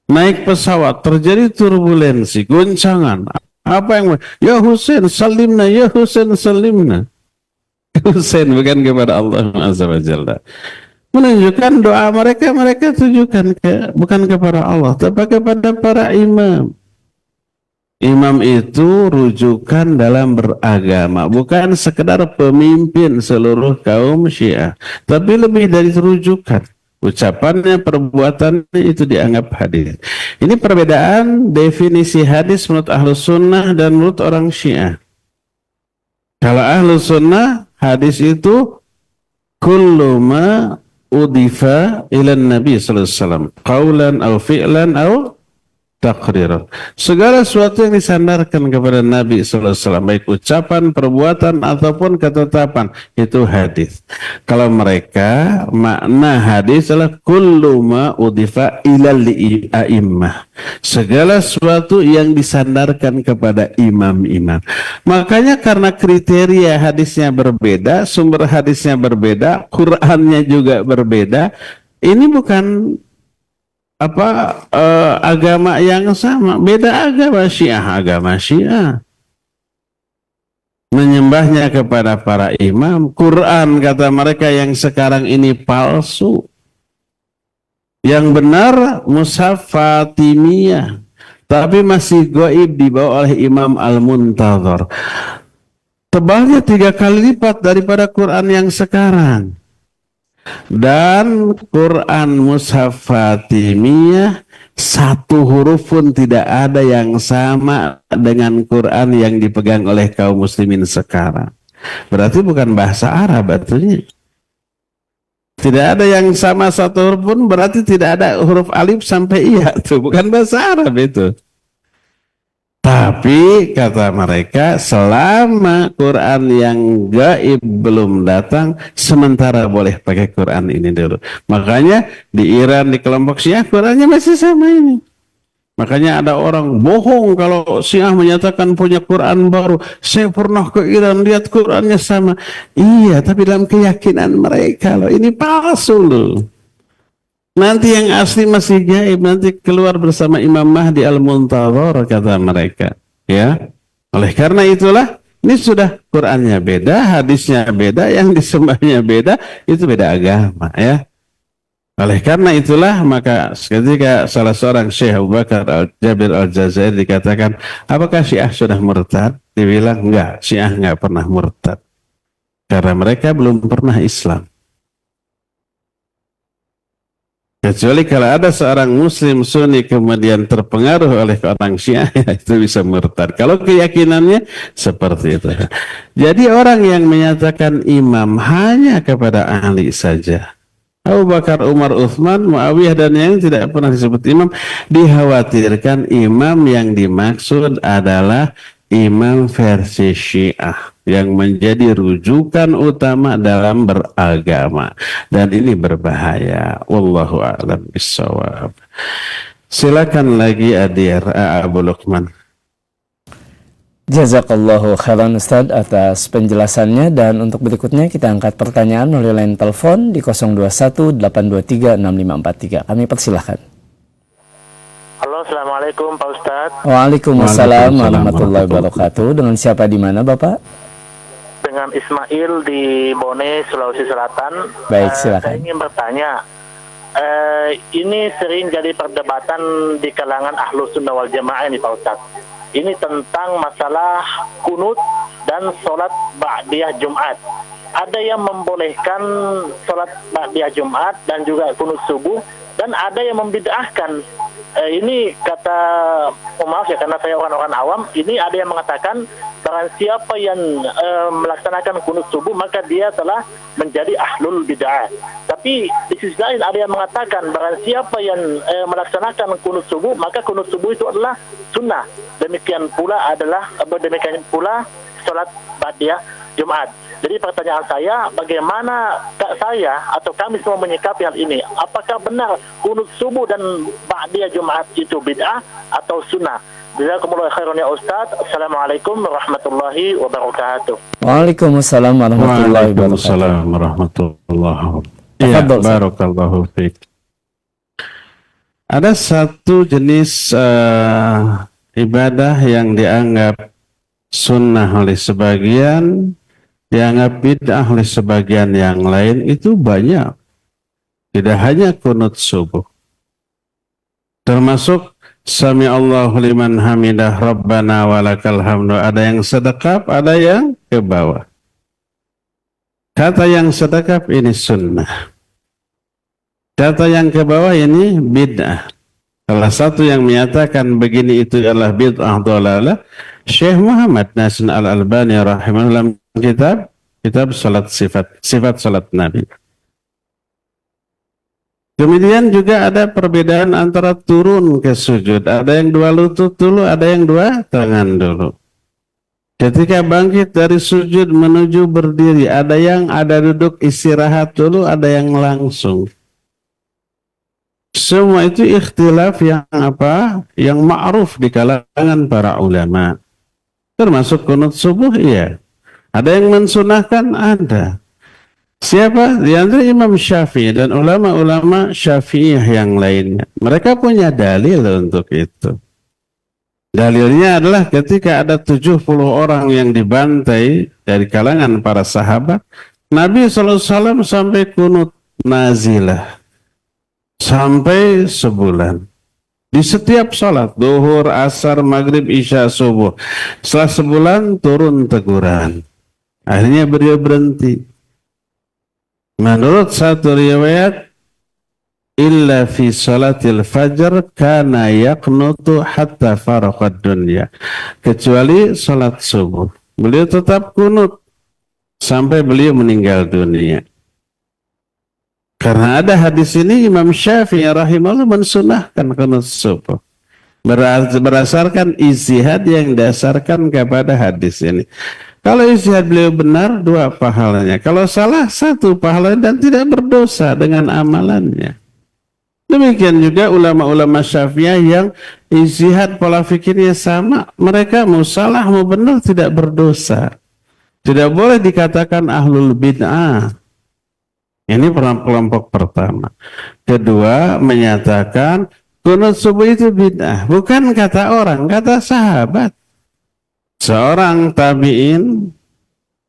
naik pesawat, terjadi turbulensi, guncangan, apa yang ya Husain salimna, ya Husain salimna. Husain bukan kepada Allah Azza wa Jalla. Menunjukkan doa mereka tujukan bukan kepada Allah, tapi kepada para imam. Imam itu rujukan dalam beragama, bukan sekedar pemimpin seluruh kaum Syiah, tapi lebih dari rujukan. Ucapannya, perbuatannya itu dianggap hadis. Ini perbedaan definisi hadis menurut Ahlus Sunnah dan menurut orang Syiah. Kalau Ahlus Sunnah, hadis itu kullu ma udifa ila Nabi sallallahu alaihi wasallam qaulan aw fi'lan aw taqriran. Segala sesuatu yang disandarkan kepada Nabi sallallahu alaihi wasallam, baik ucapan, perbuatan ataupun ketetapan, itu hadis. Kalau mereka makna hadis adalah kullu ma udifa ilal a'immah. Segala sesuatu yang disandarkan kepada imam-imam. Makanya karena kriteria hadisnya berbeda, sumber hadisnya berbeda, Qur'annya juga berbeda, ini bukan agama yang sama, beda agama. Syiah menyembahnya kepada para imam. Quran kata mereka yang sekarang ini palsu, yang benar mushaf Fatimiyah, tapi masih gaib dibawa oleh Imam Al-Muntadhar. Tebalnya 3 kali lipat daripada Quran yang sekarang. Dan Quran mushaf Fatimiyah, satu huruf pun tidak ada yang sama dengan Quran yang dipegang oleh kaum muslimin sekarang. Berarti bukan bahasa Arab artinya. Tidak ada yang sama satu huruf pun berarti tidak ada huruf alif sampai iya. Itu bukan bahasa Arab itu. Tapi kata mereka selama Quran yang gaib belum datang, sementara boleh pakai Quran ini dulu. Makanya di Iran di kelompok Syiah Qurannya masih sama ini. Makanya ada orang bohong kalau Syiah menyatakan punya Quran baru. Saya pernah ke Iran lihat Qurannya sama. Iya, tapi dalam keyakinan mereka loh, ini palsu loh. Nanti yang asli masih gaib, nanti keluar bersama Imam Mahdi Al-Muntadhar kata mereka. Ya, oleh karena itulah ini sudah Qurannya beda, hadisnya beda, yang disembahnya beda, itu beda agama ya. Oleh karena itulah maka ketika salah seorang Syekh Abu Bakar Al-Jabir Al-Jazairi dikatakan, apakah Syiah sudah murtad? Dibilang enggak, Syiah enggak pernah murtad. Karena mereka belum pernah Islam. Kecuali kalau ada seorang muslim sunni kemudian terpengaruh oleh orang Syiah, ya itu bisa murtad. Kalau keyakinannya seperti itu. Jadi orang yang menyatakan imam hanya kepada ahli saja. Abu Bakar, Umar, Uthman, Muawiyah dan yang tidak pernah disebut imam, dikhawatirkan imam yang dimaksud adalah imam versi Syiah yang menjadi rujukan utama dalam beragama, dan ini berbahaya. Wallahu a'lam bishawab. Silakan lagi Adir Abu Luqman. Jazakallahu khairan Ustaz atas penjelasannya, dan untuk berikutnya kita angkat pertanyaan melalui line telepon di 0218236543. Kami persilahkan. Halo, assalamualaikum Pak Ustadz. Waalaikumsalam warahmatullahi wabarakatuh. Dengan siapa di mana Bapak? Dengan Ismail di Bone, Sulawesi Selatan. Baik, silakan. Saya ingin bertanya, ini sering jadi perdebatan di kalangan Ahlus Sunnah wal Jamaah ini Pak Ustadz. Ini tentang masalah kunut dan sholat ba'diyah Jumat. Ada yang membolehkan sholat ba'diyah Jumat dan juga kunut subuh, dan ada yang membid'ahkan. Ini kata, maaf ya karena saya orang-orang awam, ini ada yang mengatakan barang siapa yang melaksanakan kunut subuh maka dia telah menjadi ahlul bid'ah. Tapi di sisi lain ada yang mengatakan barang siapa yang melaksanakan kunut subuh maka kunut subuh itu adalah sunnah. Demikian pula sholat ba'diyah Jumat. Jadi pertanyaan saya, bagaimana saya atau kami semua menyikapi hal ini? Apakah benar kunut subuh dan ba'diyah Jumat itu bid'ah atau sunnah? Jazakumullah khairan ya Ustaz. Assalamualaikum warahmatullahi wabarakatuh. Waalaikumsalam warahmatullahi wabarakatuh. Waalaikumsalam warahmatullahi wabarakatuh. Ya, barakallahu fiik. Ada satu jenis ibadah yang dianggap sunnah oleh sebagian, dianggap bid'ah oleh sebagian yang lain, itu banyak. Tidak hanya kunut subuh. Termasuk Sami Allahu liman hamidah Rabbana walakal hamdu. Ada yang sedekap, ada yang ke bawah. Kata yang sedekap ini sunnah. Kata yang ke bawah ini bid'ah. Salah satu yang menyatakan begini itu adalah bid'ah dhalalah, Syekh Muhammad Nasir Al-Albani rahimahullah, kitab salat sifat salat Nabi. Kemudian juga ada perbedaan antara turun ke sujud. Ada yang dua lutut dulu, ada yang dua tangan dulu. Ketika bangkit dari sujud menuju berdiri, ada yang ada duduk istirahat dulu, ada yang langsung. Semua itu ikhtilaf yang apa? Yang ma'ruf di kalangan para ulama. Termasuk kunut subuh, iya. Ada yang mensunahkan, ada. Siapa? Di antara Imam Syafi'i dan ulama-ulama Syafi'iyah yang lainnya. Mereka punya dalil untuk itu. Dalilnya adalah ketika ada 70 orang yang dibantai dari kalangan para sahabat, Nabi SAW sampai kunut nazilah. Sampai sebulan. Di setiap salat, duhur, asar, maghrib, isya, subuh. Setelah sebulan turun teguran. Akhirnya beliau berhenti. Menurut satu riwayat, illa fi salatil fajr kana yaqnutu hatta faraqad dunya. Kecuali salat subuh. Beliau tetap kunut sampai beliau meninggal dunia. Karena ada hadis ini Imam Syafi'i rahimahullah mensunahkan qunut subuh. Berdasarkan ijtihad yang dasarkan kepada hadis ini. Kalau ijtihad beliau benar, 2 pahalanya. Kalau salah, 1 pahalanya dan tidak berdosa dengan amalannya. Demikian juga ulama-ulama Syafi'iyah yang ijtihad pola fikirnya sama, mereka mau salah mau benar tidak berdosa. Tidak boleh dikatakan ahlul bid'ah. Ini kelompok pertama. Kedua, menyatakan qunut subuh itu bid'ah. Bukan kata orang, kata sahabat. Seorang tabi'in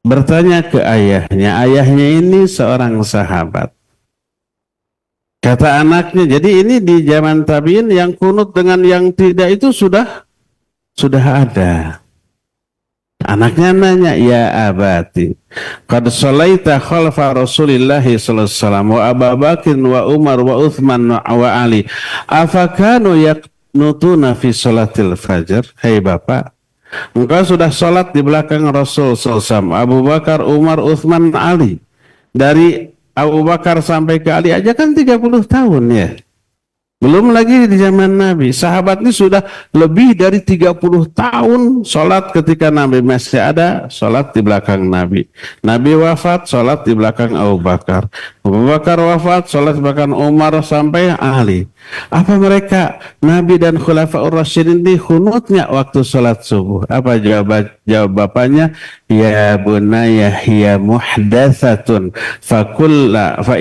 bertanya ke ayahnya. Ayahnya ini seorang sahabat. Kata anaknya, jadi ini di zaman tabi'in yang qunut dengan yang tidak itu sudah ada. Anaknya nanya, ya abati, qad shalaita khalfa Rasulillahi sallallahu alaihi wasallam wa Abu Bakr wa Umar wa Uthman wa Ali. Afakanu yaqnutuna fi salatil fajr? Hai Bapak, engkau sudah salat di belakang Rasul sallallahu alaihi wasallam, Abu Bakar, Umar, Uthman, Ali. Dari Abu Bakar sampai ke Ali aja kan 30 tahun ya. Belum lagi di zaman Nabi. Sahabat ini sudah lebih dari 30 tahun sholat ketika Nabi masih ada, sholat di belakang Nabi. Nabi wafat, sholat di belakang Abu Bakar. Abu Bakar wafat, sholat di belakang Umar sampai Ali. Apa mereka, Nabi dan Khulafaur Rasyidin ini khunutnya waktu sholat subuh? Apa jawab bapannya? Ya bunaya hiya muhdatsatun fa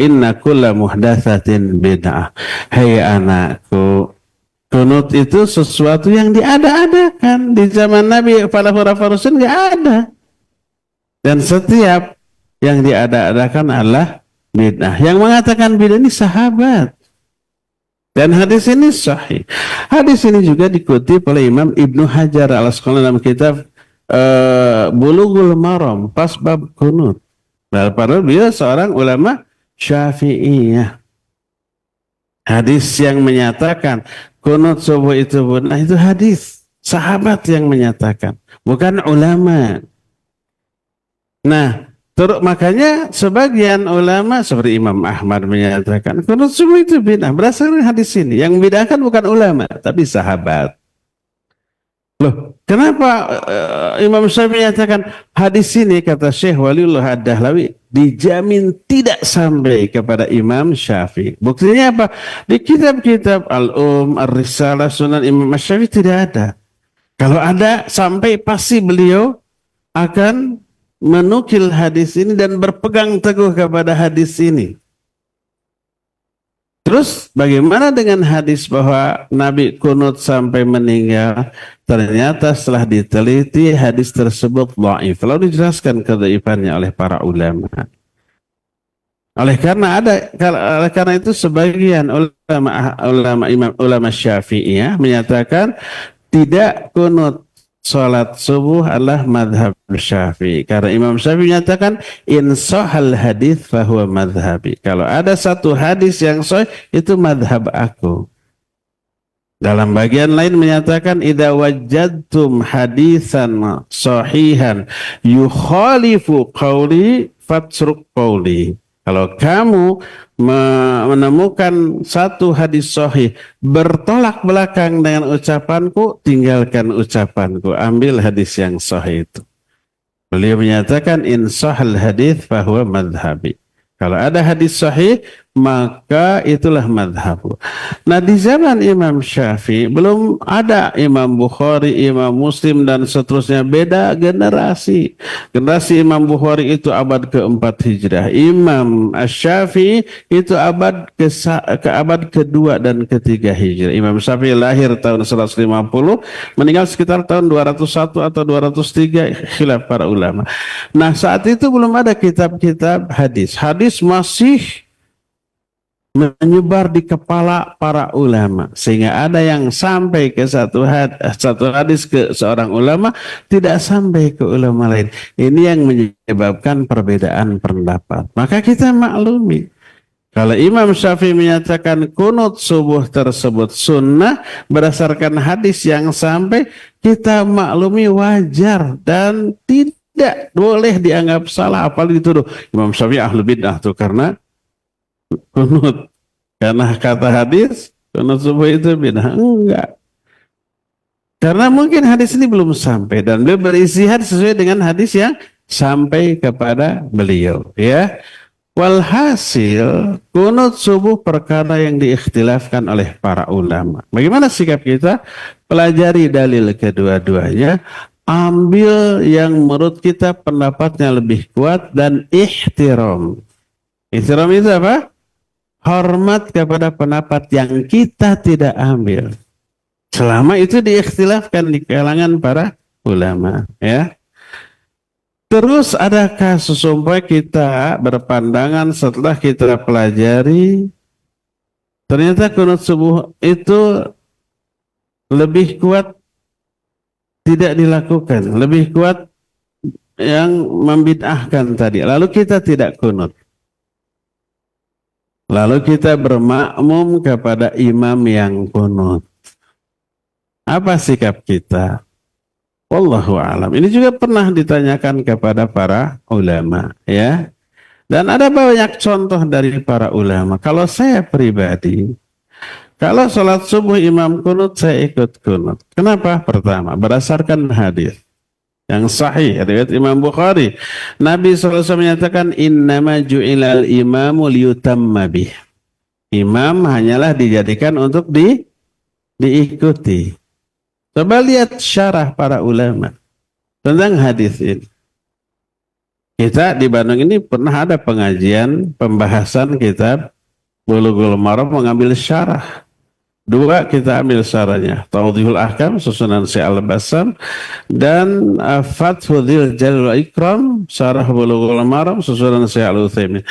inna kulla muhdatsatin bid'ah. Hai anakku, qunut itu sesuatu yang diada-adakan. Di zaman Nabi para Rasul enggak ada. Dan setiap yang diada-adakan adalah bid'ah. Yang mengatakan bid'ah ini sahabat. Dan hadis ini sahih. Hadis ini juga dikutip oleh Imam Ibnu Hajar al-Asqalani dalam kitab Bulughul Maram pas bab qunut. Padahal beliau seorang ulama Syafi'iyah. Hadis yang menyatakan qunut subuh itu benar itu hadis sahabat yang menyatakan, bukan ulama. Nah, makanya sebagian ulama seperti Imam Ahmad menyatakan qunut subuh itu bid'ah berdasarkan hadis ini. Yang bid'ahkan bukan ulama tapi sahabat. Loh, kenapa Imam Syafi'i menyatakan hadis ini, kata Syekh Waliullah Ad-Dahlawi, dijamin tidak sampai kepada Imam Syafi'i. Buktinya apa? Di kitab-kitab Ar-Risalah, Sunan Imam Syafi'i tidak ada. Kalau ada, sampai pasti beliau akan menukil hadis ini dan berpegang teguh kepada hadis ini. Terus bagaimana dengan hadis bahwa Nabi qunut sampai meninggal? Ternyata setelah diteliti hadis tersebut dhaif. Lalu dijelaskan kedhaifannya oleh para ulama. Oleh karena itu sebagian ulama Syafi'iyah menyatakan tidak qunut salat subuh adalah madhab Syafi'i. Karena Imam Syafi'i menyatakan in sahal hadis fahuwa madhabi. Kalau ada satu hadis yang sahih itu madhab aku. Dalam bagian lain menyatakan idza wajadtum hadisan sahihan yukhalifu qawli fatruk qawli. Kalau kamu menemukan satu hadis sahih bertolak belakang dengan ucapanku, tinggalkan ucapanku, ambil hadis yang sahih itu. Beliau menyatakan in sahal hadis fahuwa madhabi. Kalau ada hadis sahih maka itulah madhabku. Nah, di zaman Imam Syafi'i belum ada Imam Bukhari, Imam Muslim dan seterusnya, beda generasi. Generasi Imam Bukhari itu abad ke-4 Hijrah. Imam Syafi'i itu abad ke-2 dan ke-3 Hijrah. Imam Syafi'i lahir tahun 150, meninggal sekitar tahun 201 atau 203, khilaf para ulama. Nah, saat itu belum ada kitab-kitab hadis. Hadis masih menyebar di kepala para ulama, sehingga ada yang sampai ke satu hadis ke seorang ulama, tidak sampai ke ulama lain. Ini yang menyebabkan perbedaan pendapat. Maka kita maklumi, kalau Imam Syafi'i menyatakan qunut subuh tersebut sunnah berdasarkan hadis yang sampai, kita maklumi wajar dan tidak boleh dianggap salah, apalagi dituduh Imam Syafi'i ahlu bid'ah tuh, karena kunut. Karena kata hadis kunut subuh itu bid'ah. Enggak. Karena mungkin hadis ini belum sampai dan beliau beristihad sesuai dengan hadis yang sampai kepada beliau, ya. Walhasil kunut subuh perkara yang diikhtilafkan oleh para ulama. Bagaimana sikap kita? Pelajari dalil kedua-duanya, ambil yang menurut kita pendapatnya lebih kuat dan ihtiram. Ihtiram itu apa? Hormat kepada pendapat yang kita tidak ambil. Selama itu diikhtilafkan di kalangan para ulama, ya. Terus adakah sesungguhnya kita berpandangan setelah kita pelajari ternyata kunut subuh itu lebih kuat tidak dilakukan, lebih kuat yang membid'ahkan tadi. Lalu kita tidak kunut. Lalu kita bermakmum kepada imam yang kunut. Apa sikap kita? Wallahu a'lam. Ini juga pernah ditanyakan kepada para ulama, ya. Dan ada banyak contoh dari para ulama. Kalau saya pribadi, kalau sholat subuh imam kunut, saya ikut kunut. Kenapa? Pertama, berdasarkan hadis yang sahih riwayat Imam Bukhari. Nabi SAW menyatakan, innama ju'ilal imamu liyutamma bih. Imam hanyalah dijadikan untuk diikuti. Coba lihat syarah para ulama tentang hadis ini. Kita di Bandung ini pernah ada pengajian pembahasan kitab Bulughul Maram, mengambil syarah. 2 kita ambil syarahnya, Tawdihul Ahkam susunan Syekh Al-Bassam dan Fathul Jalil wal Ikram syarah Bulughul Maram susunan Syekh Al-Utsaimin.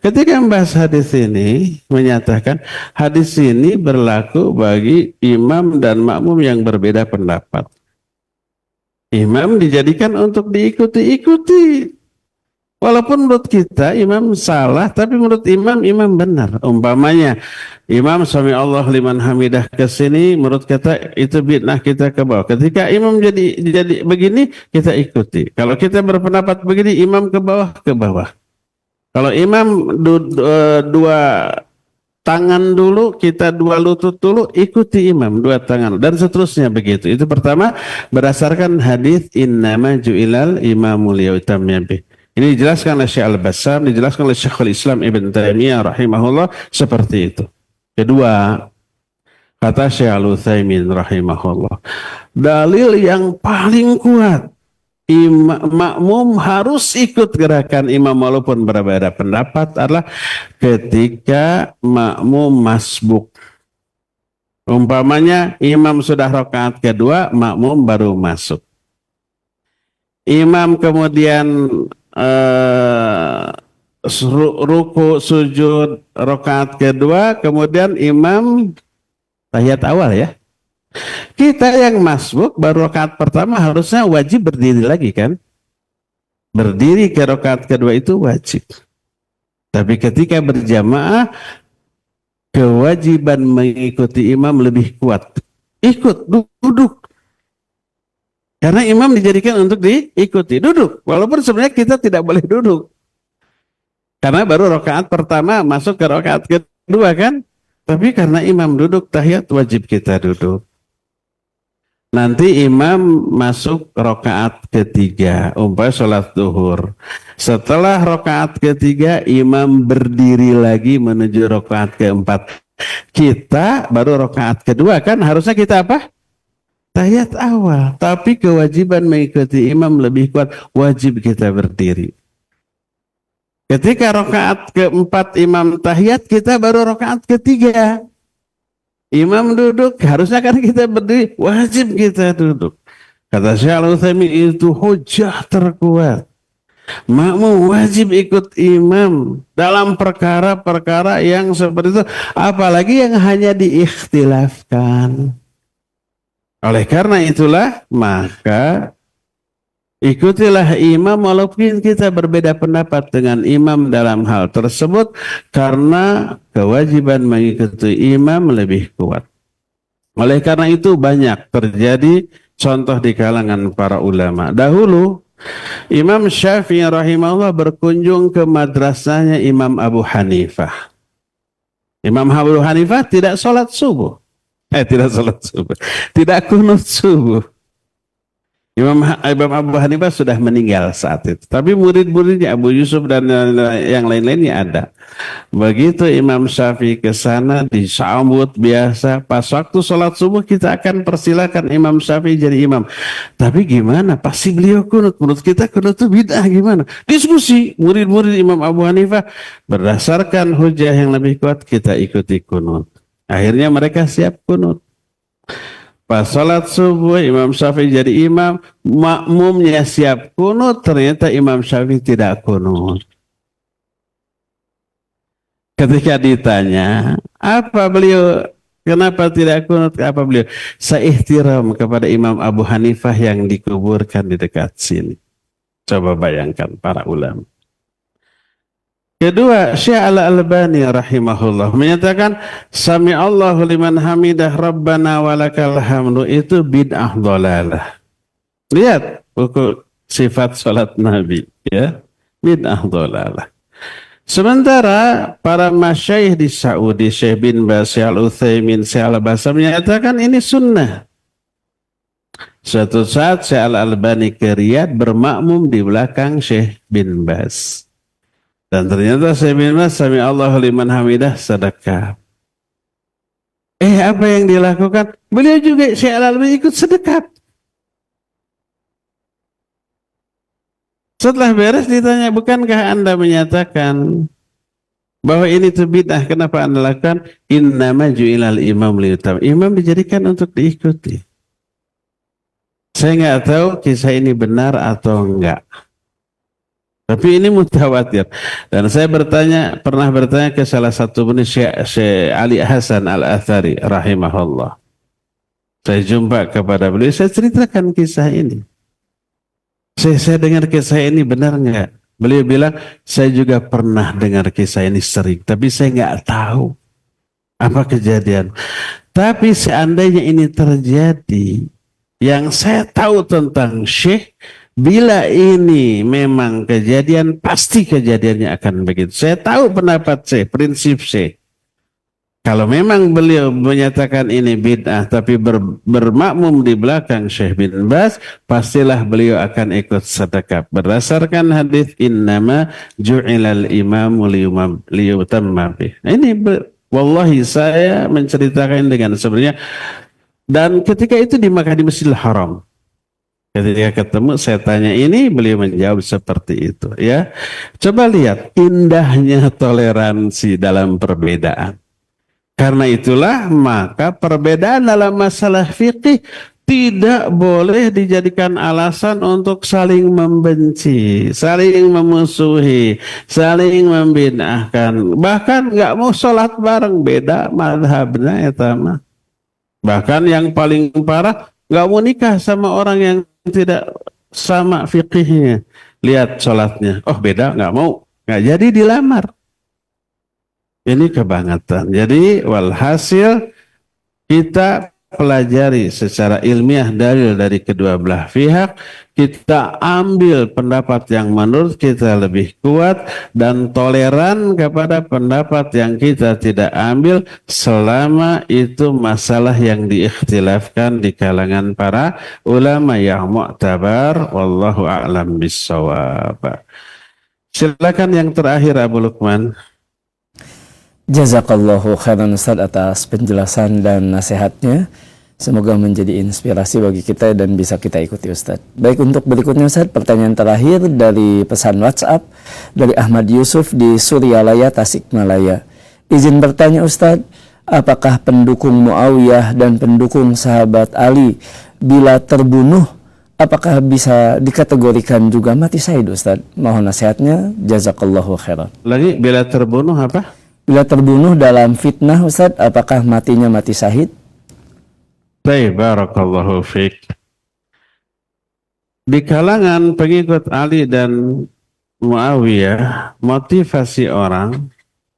Ketika membahas hadis ini menyatakan hadis ini berlaku bagi imam dan makmum yang berbeda pendapat. Imam dijadikan untuk diikuti-ikuti. Walaupun menurut kita imam salah, tapi menurut imam benar. Umpamanya imam sami Allah liman hamidah ke sini, menurut kita itu bid'ah, kita ke bawah. Ketika imam jadi begini, kita ikuti. Kalau kita berpendapat begini, imam ke bawah, ke bawah. Kalau imam dua tangan dulu, kita 2 lutut dulu, ikuti imam 2 tangan dan seterusnya begitu. Itu pertama berdasarkan hadis innama ju'ilal imamu liyutamma bih. Ini dijelaskan oleh Syekh Al-Bassam, dijelaskan oleh Syekhul Islam Ibn Taimiyah rahimahullah seperti itu. Kedua, kata Syekh Al-Utsaimin rahimahullah, dalil yang paling kuat makmum harus ikut gerakan imam walaupun berbeda pendapat adalah ketika makmum masbuk. Umpamanya imam sudah rakaat kedua, makmum baru masuk. Imam kemudian ruku sujud rakaat kedua, kemudian imam tahiyat awal, ya. Kita yang masbuk baru rakaat pertama harusnya wajib berdiri lagi, kan? Berdiri ke rakaat kedua itu wajib. Tapi ketika berjamaah, kewajiban mengikuti imam lebih kuat. Ikut, duduk. Karena imam dijadikan untuk diikuti, duduk. Walaupun sebenarnya kita tidak boleh duduk. Karena baru rakaat pertama masuk ke rakaat kedua, kan? Tapi karena imam duduk tahiyat, wajib kita duduk. Nanti imam masuk rakaat ketiga, umpamanya sholat zuhur. Setelah rakaat ketiga, imam berdiri lagi menuju rakaat keempat. Kita baru rakaat kedua, kan? Harusnya kita apa? Tahiyat awal, tapi kewajiban mengikuti imam lebih kuat, wajib kita berdiri. Ketika rakaat keempat imam tahiyat, kita baru rakaat ketiga. Imam duduk, harusnya kan kita berdiri, wajib kita duduk. Kata Syekh Al-Utsaimin, itu hujah terkuat. Makmum wajib ikut imam dalam perkara-perkara yang seperti itu, apalagi yang hanya diikhtilafkan. Oleh karena itulah, maka ikutilah imam walaupun kita berbeda pendapat dengan imam dalam hal tersebut, karena kewajiban mengikuti imam lebih kuat. Oleh karena itu banyak terjadi contoh di kalangan para ulama. Dahulu Imam Syafi'i rahimahullah berkunjung ke madrasahnya Imam Abu Hanifah. Imam Abu Hanifah tidak sholat subuh. Tidak kunut subuh. Imam Abu Hanifah sudah meninggal saat itu. Tapi murid-muridnya Abu Yusuf dan yang lain-lainnya ada. Begitu Imam Syafi'i ke sana disambut biasa. Pas waktu sholat subuh kita akan persilakan Imam Syafi'i jadi imam. Tapi gimana? Pasti beliau kunut. Menurut kita kunut itu bid'ah gimana? Diskusi murid-murid Imam Abu Hanifah. Berdasarkan hujah yang lebih kuat kita ikuti kunut. Akhirnya mereka siap kunut. Pas sholat subuh Imam Syafi'i jadi imam, makmumnya siap kunut, ternyata Imam Syafi'i tidak kunut. Ketika ditanya, kenapa tidak kunut? Apa beliau? Saya ihtiram kepada Imam Abu Hanifah yang dikuburkan di dekat sini. Coba bayangkan para ulama. Kedua, Syekh Al-Albani rahimahullah menyatakan Sami Allahu liman hamidah Rabbana walakal hamdu, itu bid'ah dhalalah. Lihat buku sifat salat Nabi, ya, bid'ah dhalalah. Sementara para masyayikh di Saudi, Syekh bin Baz, Syekh Al-Utsaimin, Syekh Al-Basa menyatakan ini sunnah. Suatu saat Syekh Al-Albani ke Riyadh bermakmum di belakang Syekh bin Baz. Dan ternyata saya bilang Sami Allahu liman hamidah sedekah. Apa yang dilakukan? Beliau juga Syekh Al-Albani ikut sedekah. Setelah beres ditanya, bukankah Anda menyatakan bahwa ini itu bid'ah? Kenapa Anda lakukan? Innama ju'ilal imam liyutam. Imam dijadikan untuk diikuti. Saya nggak tahu kisah ini benar atau enggak. Tapi ini mutawatir. Dan saya pernah bertanya ke salah satu Syekh Ali Hasan Al-Athari rahimahullah. Saya jumpa kepada beliau, saya ceritakan kisah ini. Saya dengar kisah ini benar enggak? Beliau bilang, saya juga pernah dengar kisah ini sering, tapi saya enggak tahu apa kejadian. Tapi seandainya ini terjadi, yang saya tahu tentang Syekh, bila ini memang kejadian, pasti kejadiannya akan begitu. Saya tahu pendapat saya, prinsip saya. Kalau memang beliau menyatakan ini bid'ah, tapi bermakmum di belakang Syekh bin Baz, pastilah beliau akan ikut sedekah. Berdasarkan hadis innama ju'ilal imamu liyutamma bih. Ini wallahi saya menceritakan dengan sebenarnya. Dan ketika itu di Makkah, di Masjidil Haram. Ketika ketemu saya tanya ini, beliau menjawab seperti itu, ya. Coba lihat indahnya toleransi dalam perbedaan. Karena itulah maka perbedaan dalam masalah fikih tidak boleh dijadikan alasan untuk saling membenci, saling memusuhi, saling membid'ahkan. Bahkan nggak mau sholat bareng, beda mazhabnya ya tama. Bahkan yang paling parah nggak mau nikah sama orang yang tidak sama fikihnya. Lihat sholatnya, oh beda, nggak mau, nggak jadi dilamar. Ini kebangetan. Jadi walhasil kita pelajari secara ilmiah dalil dari kedua belah pihak, kita ambil pendapat yang menurut kita lebih kuat dan toleran kepada pendapat yang kita tidak ambil selama itu masalah yang diikhtilafkan di kalangan para ulama yang mu'tabar. Wallahu a'lam bissawab. Silakan yang terakhir Abu Lukman. Jazakallahu khairan Ustaz atas penjelasan dan nasihatnya. Semoga menjadi inspirasi bagi kita dan bisa kita ikuti Ustaz. Baik, untuk berikutnya Ustaz, pertanyaan terakhir dari pesan WhatsApp dari Ahmad Yusuf di Suryalaya, Tasikmalaya. Izin bertanya Ustaz, apakah pendukung Muawiyah dan pendukung sahabat Ali bila terbunuh, apakah bisa dikategorikan juga mati syahid Ustaz? Mohon nasihatnya, jazakallahu khairan. Lagi, bila terbunuh apa? Bila terbunuh dalam fitnah Ustaz, apakah matinya mati syahid? Baik, barakallahu fiik. Di kalangan pengikut Ali dan Muawiyah, motivasi orang,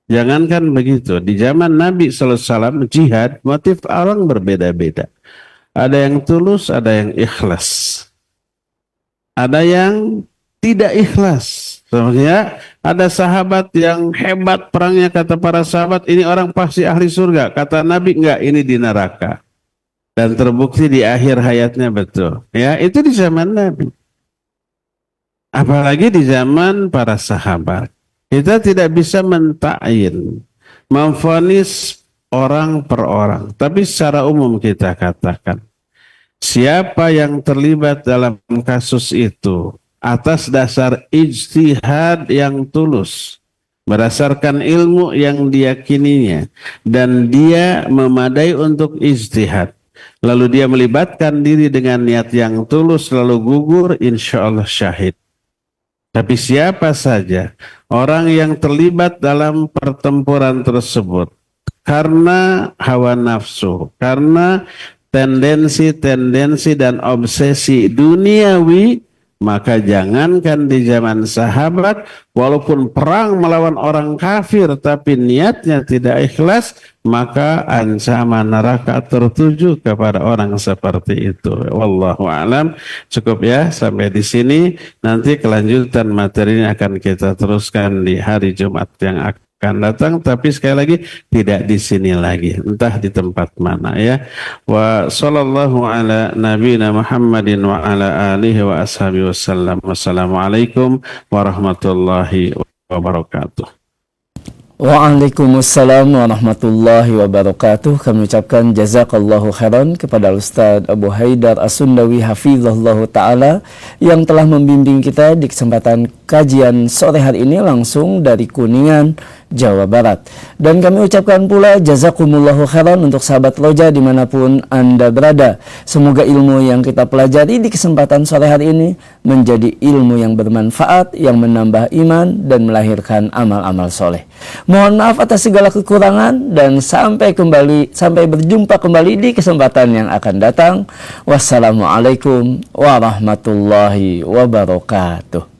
jangankan begitu, di zaman Nabi SAW jihad, motif orang berbeda-beda. Ada yang tulus, ada yang ikhlas. Ada yang tidak ikhlas. Sebenarnya Ada sahabat yang hebat perangnya, kata para sahabat, ini orang pasti ahli surga. Kata Nabi, enggak, ini di neraka. Dan terbukti di akhir hayatnya betul. Ya, itu di zaman Nabi. Apalagi di zaman para sahabat. Kita tidak bisa mentakyin, memvonis orang per orang. Tapi secara umum kita katakan, siapa yang terlibat dalam kasus itu atas dasar ijtihad yang tulus, berdasarkan ilmu yang diyakininya, dan dia memadai untuk ijtihad, lalu dia melibatkan diri dengan niat yang tulus lalu gugur, insya Allah syahid. Tapi siapa saja orang yang terlibat dalam pertempuran tersebut karena hawa nafsu, karena tendensi-tendensi dan obsesi duniawi, maka jangankan di zaman sahabat, walaupun perang melawan orang kafir tapi niatnya tidak ikhlas, maka ancaman neraka tertuju kepada orang seperti itu. Wallahu a'lam. Cukup ya sampai di sini. Nanti kelanjutan materinya akan kita teruskan di hari Jumat yang akan datang, tapi sekali lagi tidak di sini lagi, entah di tempat mana ya. Wa sallallahu ala nabiyina Muhammadin wa ala alihi wa ashabihi wasallam. Wassalamualaikum warahmatullahi wabarakatuh. Waalaikumsalam warahmatullahi wabarakatuh. Kami ucapkan jazakallahu khairan kepada Ustaz Abu Haidar As-Sundawi hafizahullah ta'ala yang telah membimbing kita di kesempatan kajian sore hari ini langsung dari Kuningan, Jawa Barat. Dan kami ucapkan pula jazakumullahu khairan untuk sahabat Roja dimanapun Anda berada. Semoga ilmu yang kita pelajari di kesempatan sore hari ini menjadi ilmu yang bermanfaat, yang menambah iman dan melahirkan amal-amal soleh. Mohon maaf atas segala kekurangan dan sampai berjumpa kembali di kesempatan yang akan datang. Wassalamualaikum warahmatullahi wabarakatuh.